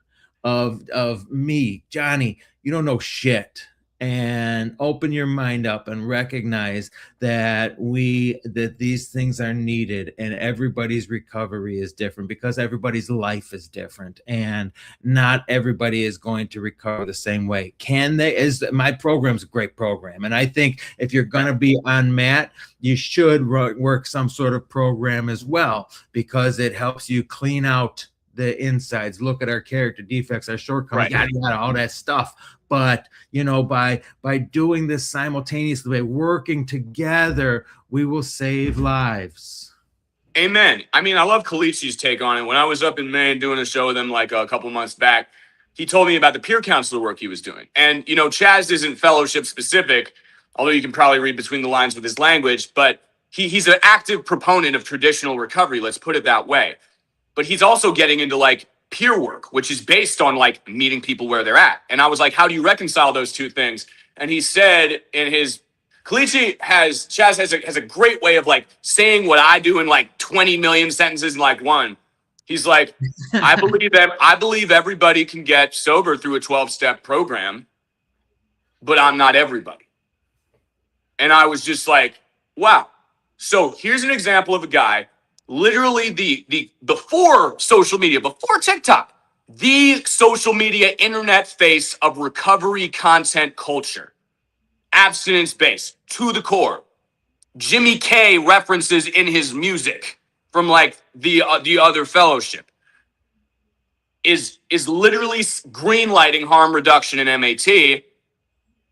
of me, Johnny. You don't know shit. And open your mind up and recognize that these things are needed, and everybody's recovery is different because everybody's life is different, and not everybody is going to recover the same way. Can they? Is my program's a great program, and I think if you're going to be on Matt, you should work some sort of program as well, because it helps you clean out the insides, look at our character defects, our shortcomings, yada yada, all that stuff. But you know, by doing this simultaneously, by working together, we will save lives. Amen. I mean, I love Kalichi's take on it. When I was up in Maine doing a show with him like a couple months back, he told me about the peer counselor work he was doing. And, you know, Chaz isn't fellowship specific, although you can probably read between the lines with his language, but he's an active proponent of traditional recovery, let's put it that way. But he's also getting into like peer work, which is based on like meeting people where they're at. And I was like, how do you reconcile those two things? And he said in his Chaz has a great way of like saying what I do in like 20 million sentences in like one. He's like, I believe everybody can get sober through a 12-step program, but I'm not everybody. And I was just like, wow. So here's an example of a guy, literally the before social media, before TikTok, the social media internet face of recovery content culture. Abstinence-based to the core. Jimmy K references in his music from like the other fellowship is literally greenlighting harm reduction in MAT.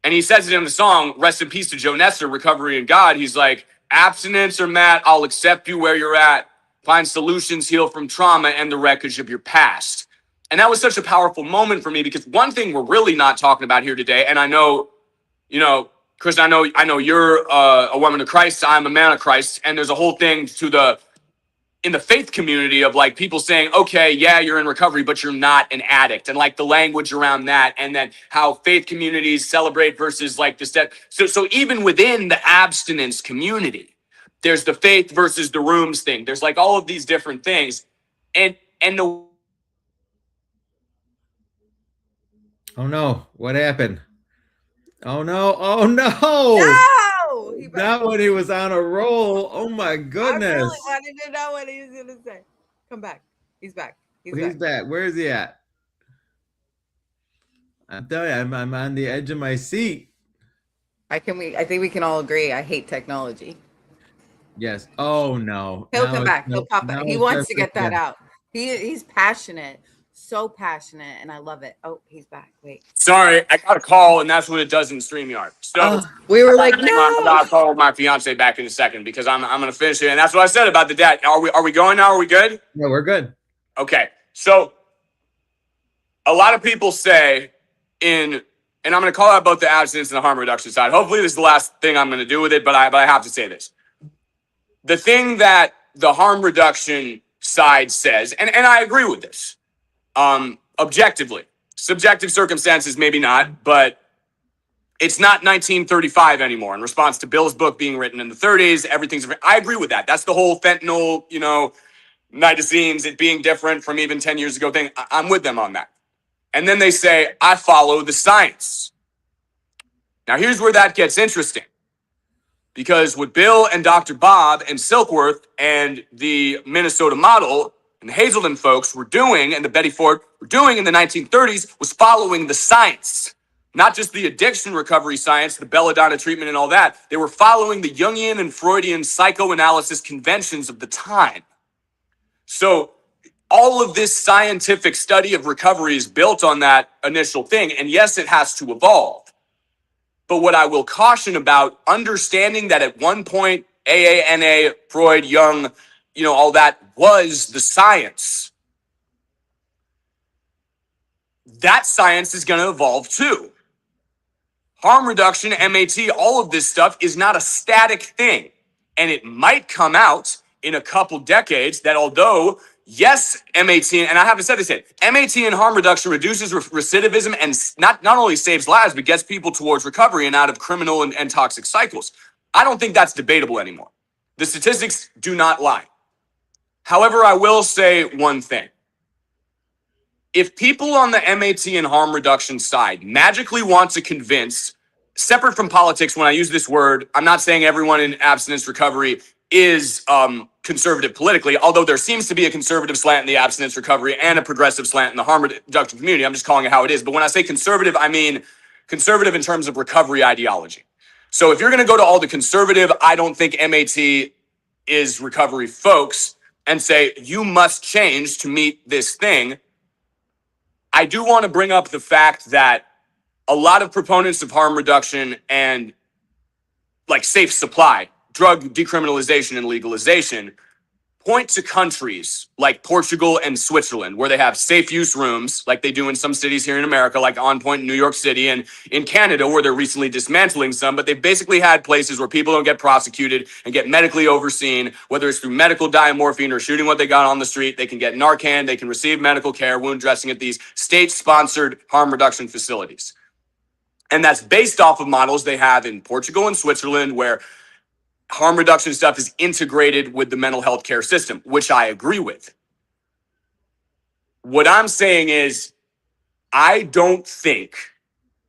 And he says it in the song, rest in peace to Joe Nestor, Recovery in God. He's like, abstinence or Matt, I'll accept you where you're at. Find solutions, heal from trauma and the wreckage of your past. And that was such a powerful moment for me, because one thing we're really not talking about here today, and I know, you know, Chris, I know you're a woman of Christ. I'm a man of Christ. And there's a whole thing in the faith community of like people saying, okay, yeah, you're in recovery, but you're not an addict. And like the language around that, and then how faith communities celebrate versus like the step. So even within the abstinence community, there's the faith versus the rooms thing. There's like all of these different things. And the. Oh no, what happened? Oh no! Oh no! No! Not when he was on a roll. Oh my goodness! I really wanted to know what he was gonna say. Come back. He's back. He's back. Where is he at? I'm telling you, I'm on the edge of my seat. I think we can all agree. I hate technology. Yes. Oh no. He'll come back. He'll pop back. He wants to get that out. He's passionate. so passionate, and I love it. Oh, he's back. Wait. Sorry, I got a call, and that's what it does in StreamYard. So We were like, no. I got to call my fiance back in a second because I'm going to finish it. And that's what I said about the debt. Are we going now? Are we good? Yeah, we're good. Okay. So a lot of people say and I'm going to call out both the abstinence and the harm reduction side. Hopefully this is the last thing I'm going to do with it, but I have to say this. The thing that the harm reduction side says, and I agree with this, objectively. Subjective circumstances, maybe not, but it's not 1935 anymore. In response to Bill's book being written in the 30s, everything's. I agree with that. That's the whole fentanyl, nitazines, it being different from even 10 years ago thing. I'm with them on that. And then they say, I follow the science. Now, here's where that gets interesting. Because what Bill and Dr. Bob and Silkworth and the Minnesota model and the Hazelden folks were doing, and the Betty Ford were doing in the 1930s, was following the science. Not just the addiction recovery science, the belladonna treatment and all that. They were following the Jungian and Freudian psychoanalysis conventions of the time. So all of this scientific study of recovery is built on that initial thing. And yes, it has to evolve. But what I will caution about, understanding that at one point, AA, NA, Freud, Jung, all that was the science. That science is going to evolve too. Harm reduction, MAT, all of this stuff is not a static thing. And it might come out in a couple decades that although, yes, MAT, and I haven't said this yet, MAT and harm reduction reduces recidivism and not only saves lives, but gets people towards recovery and out of criminal and toxic cycles. I don't think that's debatable anymore. The statistics do not lie. However, I will say one thing. If people on the MAT and harm reduction side magically want to convince, separate from politics, when I use this word, I'm not saying everyone in abstinence recovery is conservative politically, although there seems to be a conservative slant in the abstinence recovery and a progressive slant in the harm reduction community. I'm just calling it how it is. But when I say conservative, I mean conservative in terms of recovery ideology. So if you're going to go to all the conservative, I don't think MAT is recovery folks, and say you must change to meet this thing, I do want to bring up the fact that a lot of proponents of harm reduction and like safe supply, drug decriminalization and legalization, point to countries like Portugal and Switzerland, where they have safe use rooms like they do in some cities here in America, like On Point in New York City, and in Canada, where they're recently dismantling some, but they've basically had places where people don't get prosecuted and get medically overseen, whether it's through medical diamorphine or shooting what they got on the street. They can get Narcan, they can receive medical care, wound dressing at these state-sponsored harm reduction facilities. And that's based off of models they have in Portugal and Switzerland, where harm reduction stuff is integrated with the mental health care system, which I agree with. What I'm saying is, I don't think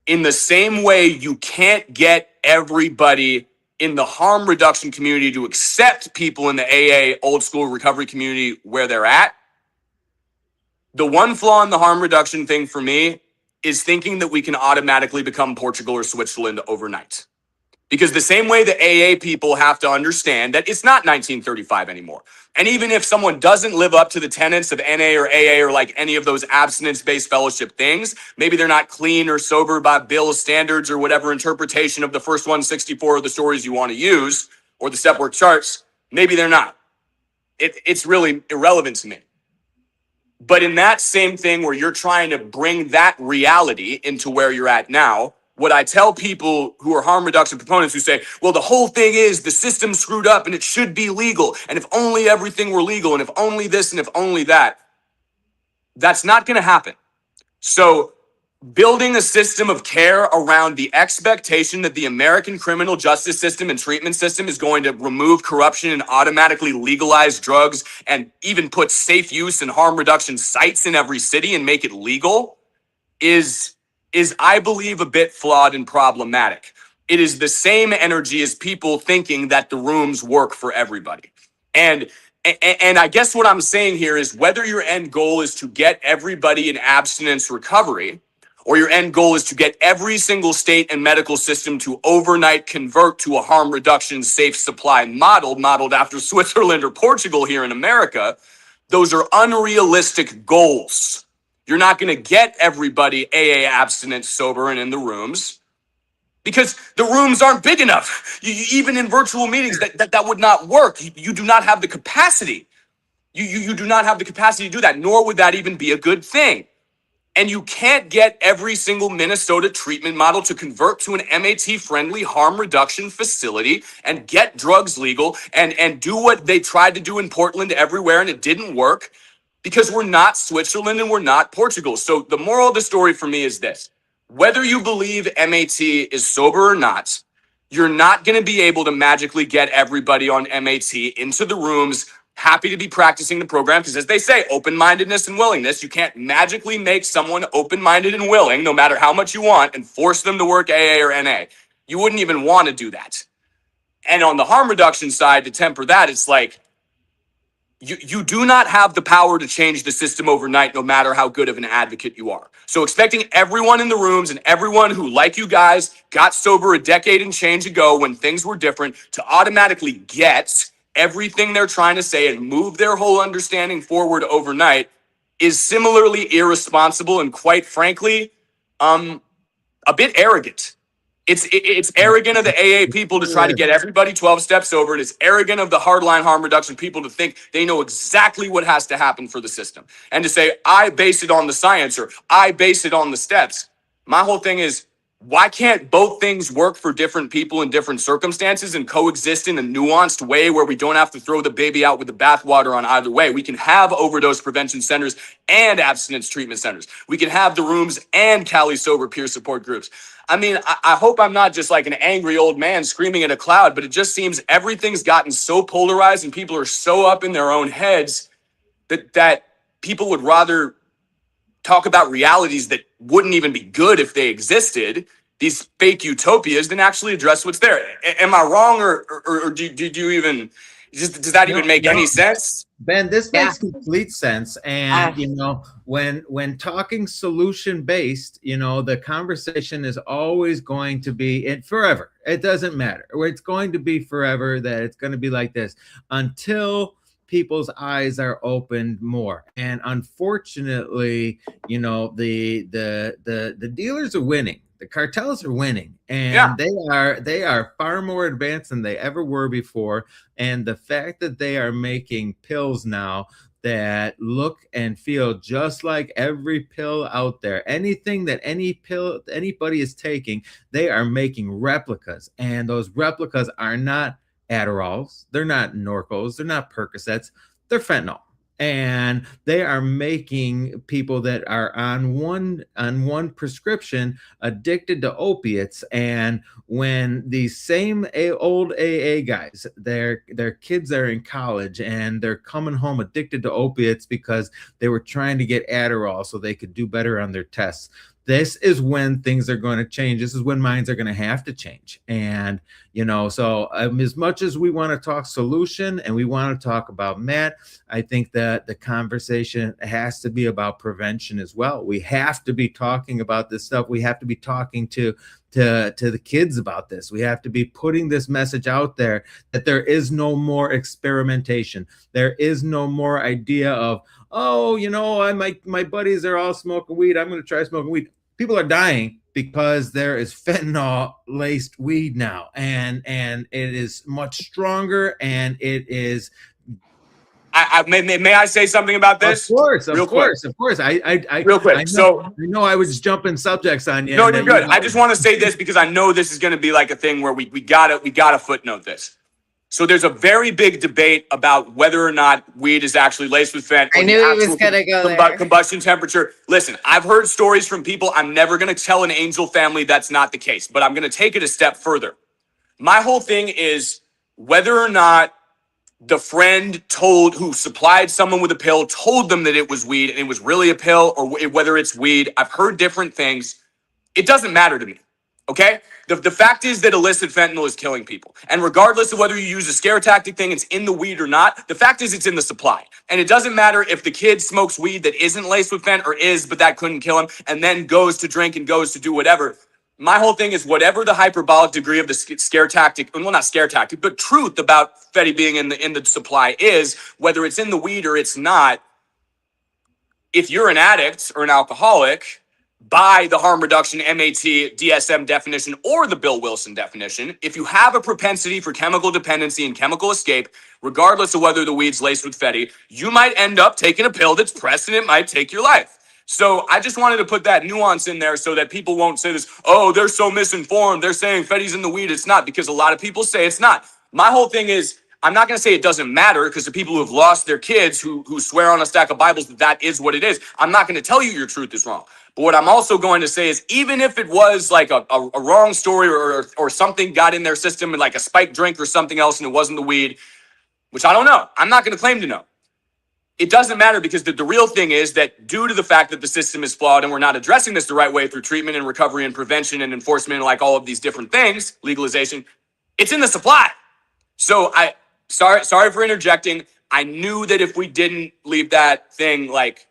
in the same way you can't get everybody in the harm reduction community to accept people in the AA old school recovery community where they're at. The one flaw in the harm reduction thing for me is thinking that we can automatically become Portugal or Switzerland overnight. Because the same way the AA people have to understand that it's not 1935 anymore. And even if someone doesn't live up to the tenets of NA or AA or like any of those abstinence-based fellowship things, maybe they're not clean or sober by Bill's standards or whatever interpretation of the first 164 of the stories you want to use, or the step work charts, maybe they're not. It's really irrelevant to me. But in that same thing where you're trying to bring that reality into where you're at now, what I tell people who are harm reduction proponents who say, well, the whole thing is the system screwed up and it should be legal. And if only everything were legal, and if only this and if only that, that's not going to happen. So building a system of care around the expectation that the American criminal justice system and treatment system is going to remove corruption and automatically legalize drugs and even put safe use and harm reduction sites in every city and make it legal is I believe a bit flawed and problematic. It is the same energy as people thinking that the rooms work for everybody. And I guess what I'm saying here is whether your end goal is to get everybody in abstinence recovery, or your end goal is to get every single state and medical system to overnight convert to a harm reduction safe supply modeled after Switzerland or Portugal here in America, those are unrealistic goals. You're not going to get everybody AA abstinent, sober, and in the rooms because the rooms aren't big enough. Even in virtual meetings, that would not work. You do not have the capacity. You do not have the capacity to do that, nor would that even be a good thing. And you can't get every single Minnesota treatment model to convert to an MAT-friendly harm reduction facility and get drugs legal and do what they tried to do in Portland everywhere and it didn't work because we're not Switzerland and we're not Portugal. So the moral of the story for me is this. Whether you believe MAT is sober or not, you're not going to be able to magically get everybody on MAT into the rooms happy to be practicing the program because, as they say, open-mindedness and willingness. You can't magically make someone open-minded and willing, no matter how much you want, and force them to work AA or NA. You wouldn't even want to do that. And on the harm reduction side, to temper that, it's like you do not have the power to change the system overnight, no matter how good of an advocate you are. So expecting everyone in the rooms and everyone who, like you guys, got sober a decade and change ago when things were different to automatically get everything they're trying to say and move their whole understanding forward overnight is similarly irresponsible and, quite frankly, a bit arrogant. It's arrogant of the AA people to try to get everybody 12 steps over. It is arrogant of the hardline harm reduction people to think they know exactly what has to happen for the system and to say, I base it on the science or I base it on the steps. My whole thing is, why can't both things work for different people in different circumstances and coexist in a nuanced way where we don't have to throw the baby out with the bathwater on either way? We can have overdose prevention centers and abstinence treatment centers. We can have the rooms and Cali sober peer support groups. I mean, I hope I'm not just like an angry old man screaming at a cloud, but it just seems everything's gotten so polarized and people are so up in their own heads that people would rather talk about realities that wouldn't even be good if they existed, these fake utopias, than actually address what's there. Am I wrong, or do you even, does that even make any sense? Ben, this makes complete sense. And, when talking solution based, the conversation is always going to be it forever. It doesn't matter. It's going to be forever that it's going to be like this until people's eyes are opened more. And unfortunately, the dealers are winning. The cartels are winning, and they are far more advanced than they ever were before. And the fact that they are making pills now that look and feel just like every pill out there, anything that any pill anybody is taking, they are making replicas, and those replicas are not Adderalls, they're not Norcos, they're not Percocets, they're fentanyl. And they are making people that are on one prescription addicted to opiates. And when these same old AA guys, their kids are in college and they're coming home addicted to opiates because they were trying to get Adderall so they could do better on their tests. This is when things are going to change. This is when minds are going to have to change. And, so as much as we want to talk solution and we want to talk about Matt, I think that the conversation has to be about prevention as well. We have to be talking about this stuff. We have to be talking to the kids about this. We have to be putting this message out there that there is no more experimentation. There is no more idea of, my buddies are all smoking weed, I'm going to try smoking weed. People are dying because there is fentanyl laced weed now, and it is much stronger, and it is. May I say something about this? Of course. I real quick. I know I was jumping subjects on you. No, you're good. I just want to say this because I know this is going to be like a thing where we gotta footnote this. So there's a very big debate about whether or not weed is actually laced with fentanyl. I knew he was going to go there. Combustion temperature. Listen, I've heard stories from people. I'm never going to tell an angel family that's not the case, but I'm going to take it a step further. My whole thing is whether or not the friend who supplied someone with a pill told them that it was weed and it was really a pill, or whether it's weed. I've heard different things. It doesn't matter to me. Okay? The fact is that illicit fentanyl is killing people. And regardless of whether you use a scare tactic thing, it's in the weed or not, the fact is it's in the supply. And it doesn't matter if the kid smokes weed that isn't laced with fent or is, but that couldn't kill him, and then goes to drink and goes to do whatever. My whole thing is whatever the hyperbolic degree of the scare tactic, well, not scare tactic, but truth about Fetty being in the supply is, whether it's in the weed or it's not, if you're an addict or an alcoholic, by the harm reduction MAT DSM definition or the Bill Wilson definition, if you have a propensity for chemical dependency and chemical escape, regardless of whether the weed's laced with Fetty, you might end up taking a pill that's pressed and it might take your life. So I just wanted to put that nuance in there so that people won't say this, oh, they're so misinformed. They're saying Fetty's in the weed. It's not, because a lot of people say it's not. My whole thing is, I'm not going to say it doesn't matter, because the people who have lost their kids who swear on a stack of Bibles that is what it is. I'm not going to tell you your truth is wrong. But what I'm also going to say is, even if it was like a wrong story or something got in their system, like a spiked drink or something else, and it wasn't the weed, which I don't know. I'm not going to claim to know. It doesn't matter, because the real thing is that due to the fact that the system is flawed and we're not addressing this the right way through treatment and recovery and prevention and enforcement and like all of these different things, legalization, it's in the supply. So sorry for interjecting. I knew that if we didn't leave that thing, like,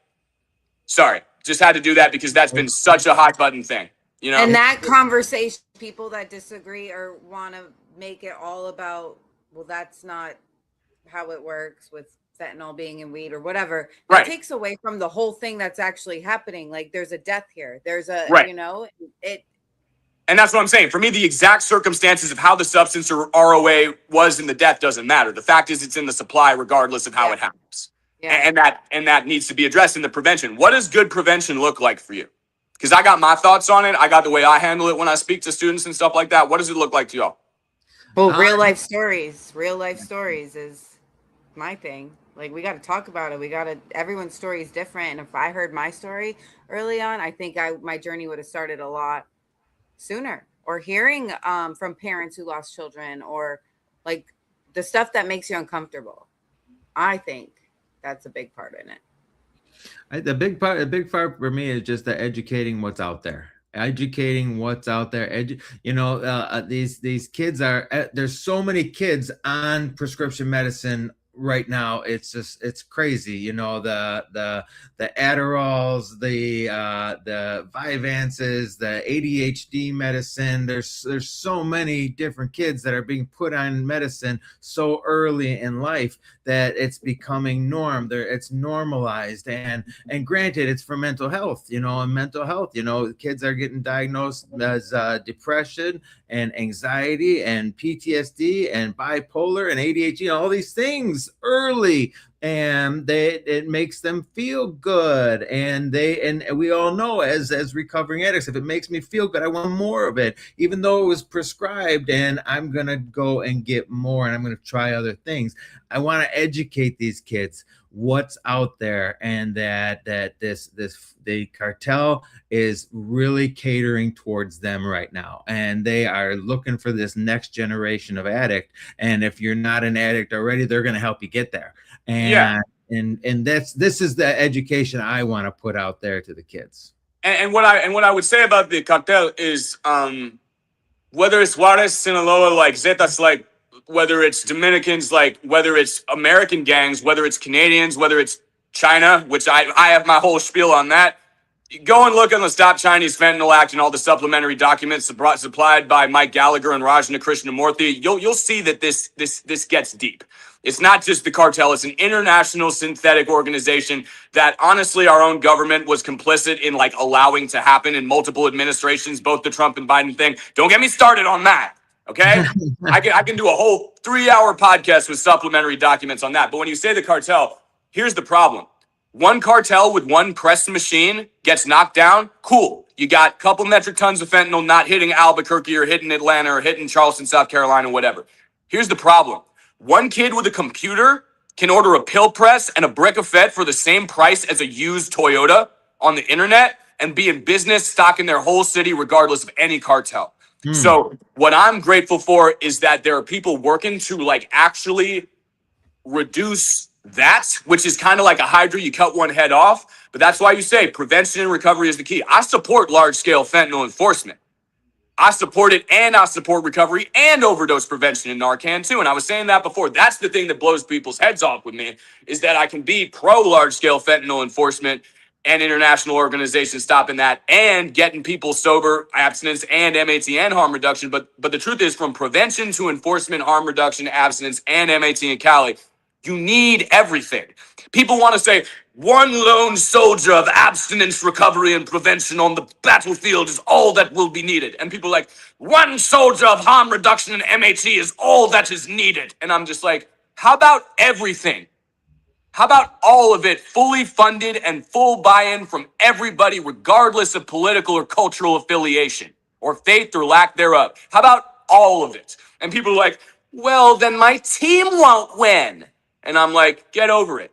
sorry, just had to do that because that's been such a hot button thing, you know? And that conversation, people that disagree or want to make it all about, well, that's not how it works with fentanyl being in weed or whatever, right, it takes away from the whole thing that's actually happening. Like, there's a death here. There's a, right, you know, it. And that's what I'm saying. For me, the exact circumstances of how the substance or ROA was in the death doesn't matter. The fact is, it's in the supply regardless of how it happens. Yeah. And that needs to be addressed in the prevention. What does good prevention look like for you? Because I got my thoughts on it. I got the way I handle it when I speak to students and stuff like that. What does it look like to y'all? Well, real life stories is my thing. Like, we got to talk about it. Everyone's story is different. And if I heard my story early on, I think my journey would have started a lot sooner. Or hearing from parents who lost children, or like the stuff that makes you uncomfortable. I think that's a big part in it. The big part for me is just the educating what's out there. Educating what's out there. These kids there's so many kids on prescription medicine right now. It's crazy. You know, the Adderalls, the Vyvances, the ADHD medicine. There's so many different kids that are being put on medicine so early in life that it's becoming norm. It's normalized, and granted, it's for mental health. You know, and mental health. You know, kids are getting diagnosed as depression and anxiety and PTSD and bipolar and ADHD, all these things early, and it makes them feel good. And we all know as recovering addicts, if it makes me feel good, I want more of it, even though it was prescribed, and I'm gonna go and get more, and I'm gonna try other things. I want to educate these kids what's out there, and that the cartel is really catering towards them right now, and they are looking for this next generation of addict. And if you're not an addict already, they're going to help you get there. And this is the education I want to put out there to the kids. And what I would say about the cartel is, whether it's Juarez, Sinaloa, like Zetas, like whether it's Dominicans, like whether it's American gangs, whether it's Canadians, whether it's China, which I have my whole spiel on that. Go and look on the Stop Chinese Fentanyl Act and all the supplementary documents supplied by Mike Gallagher and Rajana Krishnamurthy. You'll see that this gets deep. It's not just the cartel. It's an international synthetic organization that honestly our own government was complicit in, like, allowing to happen in multiple administrations, both the Trump and Biden thing. Don't get me started on that. Okay, I can do a whole 3-hour podcast with supplementary documents on that. But when you say the cartel, here's the problem. One cartel with one press machine gets knocked down. Cool. You got a couple metric tons of fentanyl not hitting Albuquerque or hitting Atlanta or hitting Charleston, South Carolina, whatever. Here's the problem. One kid with a computer can order a pill press and a brick of Fet for the same price as a used Toyota on the internet and be in business stocking their whole city regardless of any cartel. So what I'm grateful for is that there are people working to, like, actually reduce that, which is kind of like a hydra. You cut one head off, but that's why you say prevention and recovery is the key. I support large-scale fentanyl enforcement. I support it, and I support recovery and overdose prevention in Narcan too. And I was saying that before. That's the thing that blows people's heads off with me, is that I can be pro large-scale fentanyl enforcement and international organizations stopping that and getting people sober, abstinence, and MAT and harm reduction. But the truth is, from prevention to enforcement, harm reduction, abstinence, and MAT and Cali, you need everything. People want to say one lone soldier of abstinence recovery and prevention on the battlefield is all that will be needed. And people are like, one soldier of harm reduction and MAT is all that is needed. And I'm just like, how about everything? How about all of it fully funded and full buy-in from everybody, regardless of political or cultural affiliation or faith or lack thereof? How about all of it? And people are like, well, then my team won't win. And I'm like, get over it.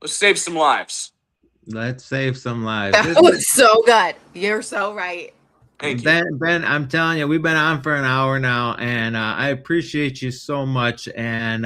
Let's save some lives. Let's save some lives. That was so good. You're so right. Thank you. Ben, I'm telling you, we've been on for an hour now, and I appreciate you so much. And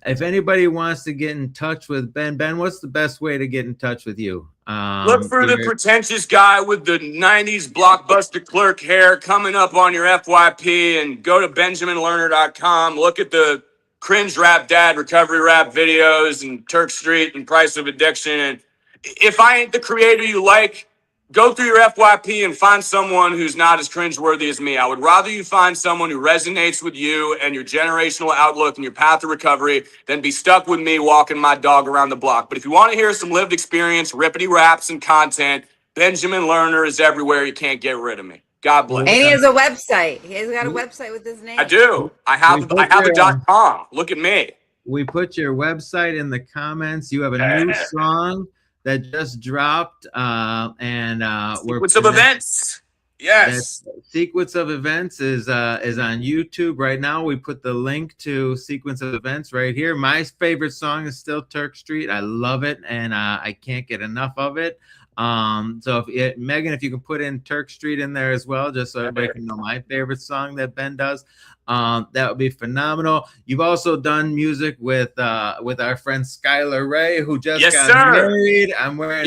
if anybody wants to get in touch with Ben, what's the best way to get in touch with you? Look for the pretentious guy with the 90s blockbuster clerk hair coming up on your FYP, and go to benjaminlerner.com. Look at the cringe rap dad recovery rap videos and Turk Street and Price of Addiction. And if I ain't the creator you like, go through your FYP and find someone who's not as cringeworthy as me. I would rather you find someone who resonates with you and your generational outlook and your path to recovery than be stuck with me walking my dog around the block. But if you want to hear some lived experience, rippity raps, and content, Benjamin Lerner is everywhere. You can't get rid of me. God bless. And he has a website. He has got a website with his name. I do. I have a .com. Look at me. We put your website in the comments. You have a new song that just dropped, and Sequence of Events. Yes. Sequence of Events is on YouTube right now. We put the link to Sequence of Events right here. My favorite song is still Turk Street. I love it, and I can't get enough of it. So Megan, if you can put in Turk Street in there as well, just so everybody can know my favorite song that Ben does, that would be phenomenal. You've also done music with our friend Skylar Ray, who just got married. I'm wearing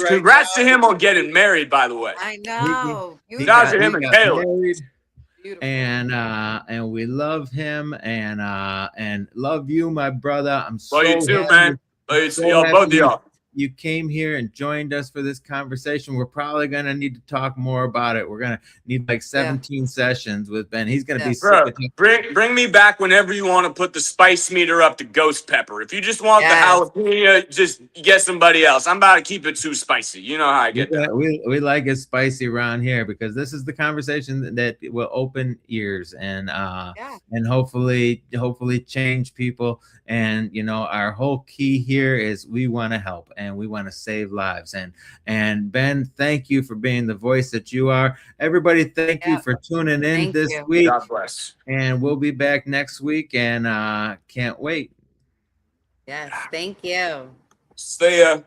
congrats to him on getting married, by the way. I know. Congrats to him and Taylor. And we love him and love you, my brother. I'm so love you too, man. Love you too, both of y'all. You came here and joined us for this conversation. We're probably going to need to talk more about it. We're going to need like 17 sessions with Ben. He's going to be sick. Bring me back whenever you want to put the spice meter up to ghost pepper. If you just want the jalapeno, just get somebody else. I'm about to keep it too spicy. You know how I get that. We like it spicy around here because this is the conversation that will open ears and hopefully change people. And our whole key here is we want to help and we want to save lives. And Ben, thank you for being the voice that you are. Everybody, thank you for tuning in this week. God bless. And we'll be back next week, and can't wait. Yes, thank you. See ya.